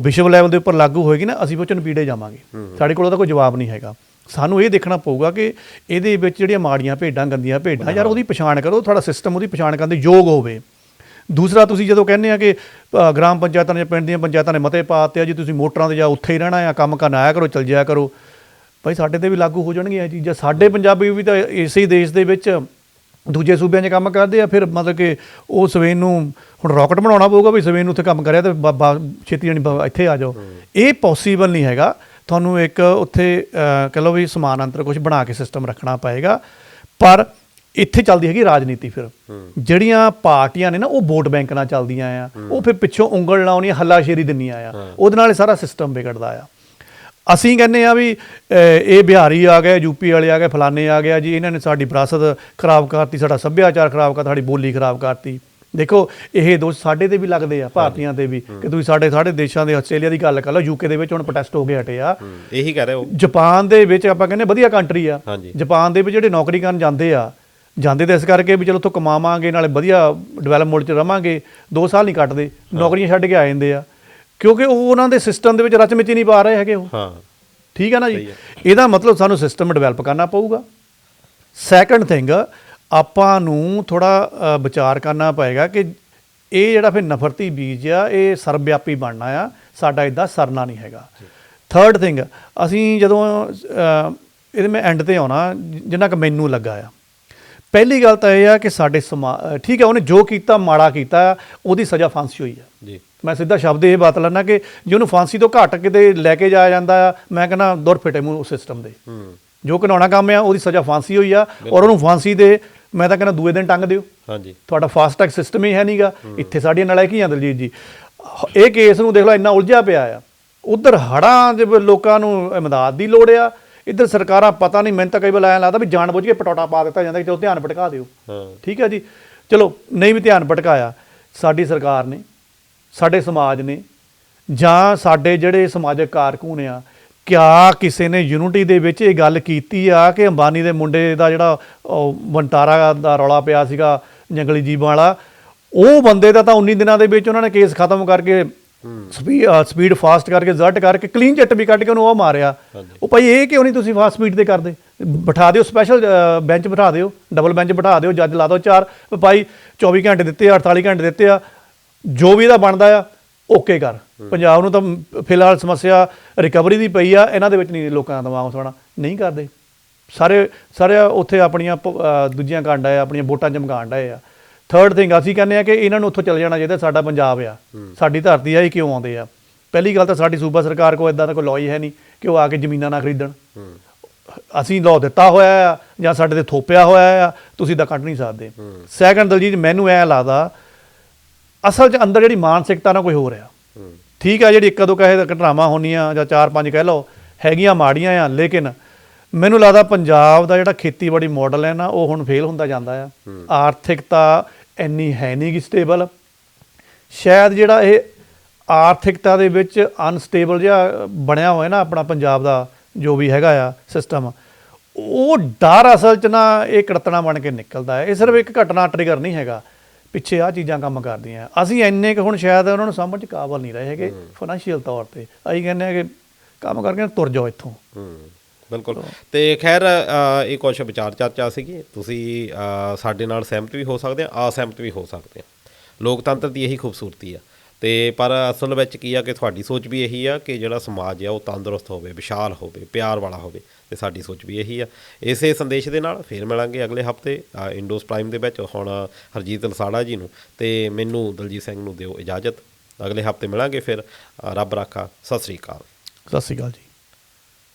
ਵਿਸ਼ਵ ਲੈਵਲ ਦੇ ਉੱਪਰ ਲਾਗੂ ਹੋਏਗੀ ਨਾ, ਅਸੀਂ ਉਹ 'ਚ ਨਪੀੜੇ ਜਾਵਾਂਗੇ। ਸਾਡੇ ਕੋਲ ਉਹਦਾ ਕੋਈ ਜਵਾਬ ਨਹੀਂ ਹੈਗਾ। ਸਾਨੂੰ ਇਹ ਦੇਖਣਾ ਪਊਗਾ ਕਿ ਇਹਦੇ ਵਿੱਚ ਜਿਹੜੀਆਂ ਮਾੜੀਆਂ ਭੇਡਾਂ, ਗੰਦੀਆਂ ਭੇਡਾਂ, ਯਾਰ ਉਹਦੀ ਪਛਾਣ ਕਰੋ, ਤੁਹਾਡਾ ਸਿਸਟਮ ਉਹਦੀ ਪਛਾਣ ਕਰਨ ਦੇ ਯੋਗ ਹੋਵੇ। ਦੂਸਰਾ, ਤੁਸੀਂ ਜਦੋਂ ਕਹਿੰਦੇ ਆ ਕਿ ਗ੍ਰਾਮ ਪੰਚਾਇਤਾਂ ਨੇ, ਪਿੰਡ ਦੀਆਂ ਪੰਚਾਇਤਾਂ ਨੇ ਮਤੇ ਪਾ ਦਿੱਤੇ ਆ ਜੀ, ਤੁਸੀਂ ਮੋਟਰਾਂ 'ਤੇ ਜਾਂ ਉੱਥੇ ਹੀ ਰਹਿਣਾ ਆ, ਕੰਮ ਕਰਨ ਆਇਆ ਕਰੋ, ਚੱਲ ਜਾਇਆ ਕਰੋ। ਭਾਈ ਸਾਡੇ 'ਤੇ ਵੀ ਲਾਗੂ ਹੋ ਜਾਣਗੀਆਂ ਇਹ ਚੀਜ਼ਾਂ। ਸਾਡੇ ਪੰਜਾਬੀ ਵੀ ਤਾਂ ਇਸੇ ਦੇਸ਼ ਦੇ ਵਿੱਚ ਦੂਜੇ ਸੂਬਿਆਂ 'ਚ ਕੰਮ ਕਰਦੇ ਆ। ਫਿਰ ਮਤਲਬ ਕਿ ਉਹ ਸਵੇਰ ਨੂੰ ਹੁਣ ਰਾਕਟ ਬਣਾਉਣਾ ਪਊਗਾ ਵੀ ਸਵੇਰ ਨੂੰ ਉੱਥੇ ਕੰਮ ਕਰਿਆ ਅਤੇ ਛੇਤੀ ਜਾਣੀ ਇੱਥੇ ਆ ਜਾਓ। ਇਹ ਪੋਸੀਬਲ ਨਹੀਂ ਹੈਗਾ। ਤੁਹਾਨੂੰ ਇੱਕ ਉੱਥੇ ਕਹਿ ਲਓ ਵੀ ਸਮਾਨ ਅੰਤਰ ਕੁਛ ਬਣਾ ਕੇ ਸਿਸਟਮ ਰੱਖਣਾ ਪਏਗਾ। ਪਰ ਇੱਥੇ ਚੱਲਦੀ ਹੈਗੀ ਰਾਜਨੀਤੀ। ਫਿਰ ਜਿਹੜੀਆਂ ਪਾਰਟੀਆਂ ਨੇ ਨਾ, ਉਹ ਵੋਟ ਬੈਂਕ ਨਾਲ ਚੱਲਦੀਆਂ ਆ। ਉਹ ਫਿਰ ਪਿੱਛੋਂ ਉਂਗਲ ਲਾਉਣੀਆਂ, ਹੱਲਾਸ਼ੇਰੀ ਦਿੰਦੀਆਂ ਆ, ਉਹਦੇ ਨਾਲ ਸਾਰਾ ਸਿਸਟਮ ਵਿਗੜਦਾ ਆ। ਅਸੀਂ ਕਹਿੰਦੇ ਆ ਵੀ ਇਹ ਬਿਹਾਰੀ ਆ ਗਏ, ਯੂਪੀ ਵਾਲੇ ਆ ਗਏ, ਫਲਾਣੇ ਆ ਗਿਆ ਜੀ, ਇਹਨਾਂ ਨੇ ਸਾਡੀ ਵਿਰਾਸਤ ਖਰਾਬ ਕਰਤੀ, ਸਾਡਾ ਸੱਭਿਆਚਾਰ ਖਰਾਬ ਕਰਤਾ, ਸਾਡੀ ਬੋਲੀ ਖਰਾਬ ਕਰਤੀ। ਦੇਖੋ, ਇਹ ਦੋਸ਼ ਸਾਡੇ 'ਤੇ ਵੀ ਲੱਗਦੇ ਆ, ਭਾਰਤੀਆਂ 'ਤੇ ਵੀ, ਕਿ ਤੁਸੀਂ ਸਾਡੇ ਦੇਸ਼ਾਂ ਦੇ, ਆਸਟ੍ਰੇਲੀਆ ਦੀ ਗੱਲ ਕਰ ਲਓ, ਯੂਕੇ ਦੇ ਵਿੱਚ ਹੁਣ ਪ੍ਰੋਟੈਸਟ ਹੋ ਕੇ ਹਟੇ ਆ। ਇਹੀ ਕਹਿ ਰਹੇ ਹੋ। ਜਾਪਾਨ ਦੇ ਵਿੱਚ ਆਪਾਂ ਕਹਿੰਦੇ ਵਧੀਆ ਕੰਟਰੀ ਆ। ਜਾਪਾਨ ਦੇ ਵਿੱਚ ਜਿਹੜੇ ਨੌਕਰੀ ਕਰਨ ਜਾਂਦੇ ਤਾਂ ਇਸ ਕਰਕੇ ਵੀ ਚਲੋ ਉੱਥੋਂ ਕਮਾਵਾਂਗੇ, ਨਾਲੇ ਵਧੀਆ ਡਿਵੈਲਪ ਮੋਡ 'ਚ ਰਵਾਂਗੇ, 2 ਸਾਲ ਨਹੀਂ ਕੱਟਦੇ, ਨੌਕਰੀਆਂ ਛੱਡ ਕੇ ਆ ਜਾਂਦੇ ਆ, ਕਿਉਂਕਿ ਉਹ ਉਹਨਾਂ ਦੇ ਸਿਸਟਮ ਦੇ ਵਿੱਚ ਰਚ ਮਿਚ ਨਹੀਂ ਪਾ ਰਹੇ ਹੈਗੇ ਉਹ। ਠੀਕ ਹੈ ਨਾ ਜੀ। ਇਹਦਾ ਮਤਲਬ ਸਾਨੂੰ ਸਿਸਟਮ ਡਿਵੈਲਪ ਕਰਨਾ ਪਊਗਾ। ਸੈਕੰਡ ਥਿੰਗ, ਆਪਾਂ ਨੂੰ ਥੋੜ੍ਹਾ ਵਿਚਾਰ ਕਰਨਾ ਪਏਗਾ ਕਿ ਇਹ ਜਿਹੜਾ ਫਿਰ ਨਫ਼ਰਤੀ ਬੀਜ ਆ, ਇਹ ਸਰਵਵਿਆਪੀ ਬਣਨਾ ਆ, ਸਾਡਾ ਇੱਦਾਂ ਸਰਨਾ ਨਹੀਂ ਹੈਗਾ। ਥਰਡ ਥਿੰਗ, ਅਸੀਂ ਜਦੋਂ ਇਹਦੇ ਮੈਂ ਐਂਡ 'ਤੇ ਆਉਣਾ, ਜਿੰਨਾ ਕੁ ਮੈਨੂੰ ਲੱਗਾ ਆ, ਪਹਿਲੀ ਗੱਲ ਤਾਂ ਇਹ ਆ ਕਿ ਸਾਡੇ ਠੀਕ ਹੈ, ਉਹਨੇ ਜੋ ਕੀਤਾ ਮਾੜਾ ਕੀਤਾ, ਉਹਦੀ ਸਜ਼ਾ ਫਾਂਸੀ ਹੋਈ ਆ ਜੀ। ਮੈਂ ਸਿੱਧਾ ਸ਼ਬਦ ਇਹ ਬਾਤ ਲੈਣਾ ਕਿ ਜੇ ਉਹਨੂੰ ਫਾਂਸੀ ਤੋਂ ਘੱਟ ਕਿਤੇ ਲੈ ਕੇ ਜਾਇਆ ਜਾਂਦਾ ਆ, ਮੈਂ ਕਹਿੰਦਾ ਦੁਰ ਫਿੱਟੇ ਮੂੰਹ ਸਿਸਟਮ ਦੇ। ਜੋ ਘਿਨਾਉਣਾ ਕੰਮ ਆ, ਉਹਦੀ ਸਜ਼ਾ ਫਾਂਸੀ ਹੋਈ ਆ, ਔਰ ਉਹਨੂੰ ਫਾਂਸੀ ਦੇ ਮੈਂ ਤਾਂ ਕਹਿੰਦਾ ਦੂਏ ਦਿਨ ਟੰਗ ਦਿਓ। ਹਾਂਜੀ, ਤੁਹਾਡਾ ਫਾਸਟ ਟਰੈਕ ਸਿਸਟਮ ਹੀ ਹੈ ਨਹੀਂਗਾ। ਇੱਥੇ ਸਾਡੀਆਂ ਨਲਾਇਕੀਆਂ ਦਲਜੀਤ ਜੀ, ਇਹ ਕੇਸ ਨੂੰ ਦੇਖ ਲਓ ਇੰਨਾ ਉਲਝਿਆ ਪਿਆ ਆ। ਉੱਧਰ ਹੜ੍ਹਾਂ ਦੇ ਲੋਕਾਂ ਨੂੰ ਇਮਦਾਦ ਦੀ ਲੋੜ ਆ, ਇੱਧਰ ਸਰਕਾਰਾਂ ਪਤਾ ਨਹੀਂ, ਮੈਨੂੰ ਤਾਂ ਕਈ ਵਾਰ ਐਂ ਲੱਗਦਾ ਵੀ ਜਾਣ ਬੁੱਝ ਕੇ ਪਟੌਟਾ ਪਾ ਦਿੱਤਾ ਜਾਂਦਾ ਕਿ ਚਲੋ ਧਿਆਨ ਭਟਕਾ ਦਿਓ। ਠੀਕ ਹੈ ਜੀ, ਚਲੋ ਨਹੀਂ ਵੀ ਧਿਆਨ ਭਟਕਾਇਆ, ਸਾਡੀ ਸਰਕਾਰ ਨੇ, ਸਾਡੇ ਸਮਾਜ ਨੇ, ਜਾਂ ਸਾਡੇ ਜਿਹੜੇ ਸਮਾਜਿਕ ਕਾਰਕੁਨ ਆ, ਕਿਆ ਕਿਸੇ ਨੇ ਯੂਨਿਟੀ ਦੇ ਵਿੱਚ ਇਹ ਗੱਲ ਕੀਤੀ ਆ ਕਿ ਅੰਬਾਨੀ ਦੇ ਮੁੰਡੇ ਦਾ ਜਿਹੜਾ ਉਹ ਵੰਟਾਰਾ ਦਾ ਰੌਲਾ ਪਿਆ ਸੀਗਾ ਜੰਗਲੀ ਜੀਵਾਂ ਵਾਲਾ, ਉਹ ਬੰਦੇ ਦਾ ਤਾਂ 19 ਦਿਨਾਂ ਦੇ ਵਿੱਚ ਉਹਨਾਂ ਨੇ ਕੇਸ ਖਤਮ ਕਰਕੇ ਸਪੀਡ ਫਾਸਟ ਕਰਕੇ ਰਿਜ਼ਲਟ ਕਰਕੇ ਕਲੀਨ ਚਿੱਟ ਵੀ ਕੱਢ ਕੇ ਉਹਨੂੰ ਉਹ ਮਾਰਿਆ। ਉਹ ਭਾਈ ਇਹ ਕਿਉਂ ਨਹੀਂ ਤੁਸੀਂ ਫਾਸਟ ਸਪੀਡ ਤੇ ਕਰਦੇ? ਬਿਠਾ ਦਿਓ, ਸਪੈਸ਼ਲ ਬੈਂਚ ਬਿਠਾ ਦਿਓ, ਡਬਲ ਬੈਂਚ ਬਿਠਾ ਦਿਓ, ਜੱਜ ਲਾ ਦਿਓ 4 ਭਾਈ 24 ਘੰਟੇ ਦਿੱਤੇ ਆ, 48 ਘੰਟੇ ਦਿੱਤੇ ਆ, ਜੋ ਵੀ ਇਹਦਾ ਬਣਦਾ ਆ ਓਕੇ ਕਰ। ਪੰਜਾਬ ਨੂੰ ਤਾਂ ਫਿਲਹਾਲ ਸਮੱਸਿਆ ਰਿਕਵਰੀ ਦੀ ਪਈ ਆ, ਇਹਨਾਂ ਦੇ ਵਿੱਚ ਨਹੀਂ ਲੋਕਾਂ ਦਾ ਦਿਮਾਗ ਸੋਣਾ ਨਹੀਂ ਕਰਦੇ। ਸਾਰੇ ਉੱਥੇ ਆਪਣੀਆਂ ਦੂਜੀਆਂ ਕਾਂਡ ਆ, ਆਪਣੀਆਂ ਵੋਟਾਂ ਚਮਕਾਉਣ ਡਏ ਆ। ਥਰਡ ਥਿੰਗ ਅਸੀਂ ਕਹਿੰਦੇ ਆ ਕਿ ਇਹਨਾਂ ਨੂੰ ਉੱਥੋਂ ਚਲੇ ਜਾਣਾ ਚਾਹੀਦਾ, ਸਾਡਾ ਪੰਜਾਬ ਆ, ਸਾਡੀ ਧਰਤੀ ਆ, ਇਹ ਕਿਉਂ ਆਉਂਦੇ ਆ? ਪਹਿਲੀ ਗੱਲ ਤਾਂ ਸਾਡੀ ਸੂਬਾ ਸਰਕਾਰ ਕੋਲ ਇਦਾਂ ਦਾ ਕੋਈ ਲਾਅ ਹੀ ਹੈ ਨਹੀਂ ਕਿ ਉਹ ਆ ਕੇ ਜ਼ਮੀਨਾਂ ਨਾ ਖਰੀਦਣ। ਅਸੀਂ ਲਾਅ ਦਿੱਤਾ ਹੋਇਆ ਆ ਜਾਂ ਸਾਡੇ ਤੇ ਥੋਪਿਆ ਹੋਇਆ ਆ, ਤੁਸੀਂ ਤਾਂ ਕੱਢ ਨਹੀਂ ਸਕਦੇ। ਸੈਕੰਡ ਦਲਜੀਤ, ਮੈਨੂੰ ਐਂ ਲੱਗਦਾ ਅਸਲ 'ਚ ਅੰਦਰ ਜਿਹੜੀ ਮਾਨਸਿਕਤਾ ਨਾਲ ਕੋਈ ਹੋ ਰਿਹਾ। ਠੀਕ ਆ, ਜਿਹੜੀ ਇੱਕ ਦੋ ਕਹੇ ਘਟਨਾਵਾਂ ਹੋਣੀਆਂ ਜਾਂ 4-5 ਕਹਿ ਲਓ ਹੈਗੀਆਂ ਮਾੜੀਆਂ ਆ, ਲੇਕਿਨ ਮੈਨੂੰ ਲੱਗਦਾ ਪੰਜਾਬ ਦਾ ਜਿਹੜਾ ਖੇਤੀਬਾੜੀ ਮਾਡਲ ਹੈ ਨਾ, ਉਹ ਹੁਣ ਫੇਲ ਹੁੰਦਾ ਜਾਂਦਾ ਆ। ਆਰਥਿਕਤਾ ਇੰਨੀ ਹੈ ਨਹੀਂ ਗੀ ਸਟੇਬਲ। ਸ਼ਾਇਦ ਜਿਹੜਾ ਇਹ ਆਰਥਿਕਤਾ ਦੇ ਵਿੱਚ ਅਨਸਟੇਬਲ ਜਿਹਾ ਬਣਿਆ ਹੋਇਆ ਨਾ ਆਪਣਾ ਪੰਜਾਬ ਦਾ ਜੋ ਵੀ ਹੈਗਾ ਆ ਸਿਸਟਮ, ਉਹ ਡਰ ਅਸਲ 'ਚ ਨਾ ਇਹ ਕੜਤਣਾ ਬਣ ਕੇ ਨਿਕਲਦਾ ਹੈ। ਇਹ ਸਿਰਫ ਇੱਕ ਘਟਨਾ ਟ੍ਰਿਗਰ ਨਹੀਂ ਹੈਗਾ, ਪਿੱਛੇ ਆਹ ਚੀਜ਼ਾਂ ਕੰਮ ਕਰਦੀਆਂ। ਅਸੀਂ ਇੰਨੇ ਕੁ ਹੁਣ ਸ਼ਾਇਦ ਉਹਨਾਂ ਨੂੰ ਸਮਝ 'ਚ ਕਾਬਲ ਨਹੀਂ ਰਹੇ ਹੈਗੇ ਫਾਈਨੈਂਸ਼ੀਅਲ ਤੌਰ 'ਤੇ। ਅਸੀਂ ਕਹਿੰਦੇ ਹਾਂ ਕਿ ਕੰਮ ਕਰਕੇ ਤੁਰ ਜਾਓ ਇੱਥੋਂ। ਬਿਲਕੁਲ। ਤੇ ਖੈਰ ਇਹ ਕੁਛ ਵਿਚਾਰ ਚਰਚਾ ਸੀਗੀ, ਤੁਸੀਂ ਸਾਡੇ ਨਾਲ ਸਹਿਮਤ ਵੀ ਹੋ ਸਕਦੇ ਆ, ਅਸਹਿਮਤ ਵੀ ਹੋ ਸਕਦੇ ਆ। ਲੋਕਤੰਤਰ ਦੀ ਇਹੀ ਖੂਬਸੂਰਤੀ ਆ। ਤੇ ਪਰ ਅਸਲ ਵਿੱਚ ਕੀ ਆ ਕਿ ਤੁਹਾਡੀ ਸੋਚ ਵੀ ਇਹੀ ਆ ਕਿ ਜਿਹੜਾ ਸਮਾਜ ਆ ਉਹ ਤੰਦਰੁਸਤ ਹੋਵੇ, ਵਿਸ਼ਾਲ ਹੋਵੇ, ਪਿਆਰ ਵਾਲਾ ਹੋਵੇ, ਤੇ ਸਾਡੀ ਸੋਚ ਵੀ ਇਹੀ ਆ। ਇਸੇ ਸੰਦੇਸ਼ ਦੇ ਨਾਲ ਫਿਰ ਮਿਲਾਂਗੇ ਅਗਲੇ ਹਫਤੇ ਇੰਡੋਸ ਪ੍ਰਾਈਮ ਦੇ ਵਿੱਚ। ਹੁਣ ਹਰਜੀਤ ਲਸਾੜਾ ਜੀ ਨੂੰ ਤੇ ਮੈਨੂੰ ਦਲਜੀਤ ਸਿੰਘ ਨੂੰ ਦਿਓ ਇਜਾਜ਼ਤ। ਅਗਲੇ ਹਫਤੇ ਮਿਲਾਂਗੇ ਫਿਰ। ਰੱਬ ਰਾਖਾ। ਸਤਿ ਸ਼੍ਰੀ ਅਕਾਲ। ਸਤਿ ਸ਼੍ਰੀ ਅਕਾਲ ਜੀ।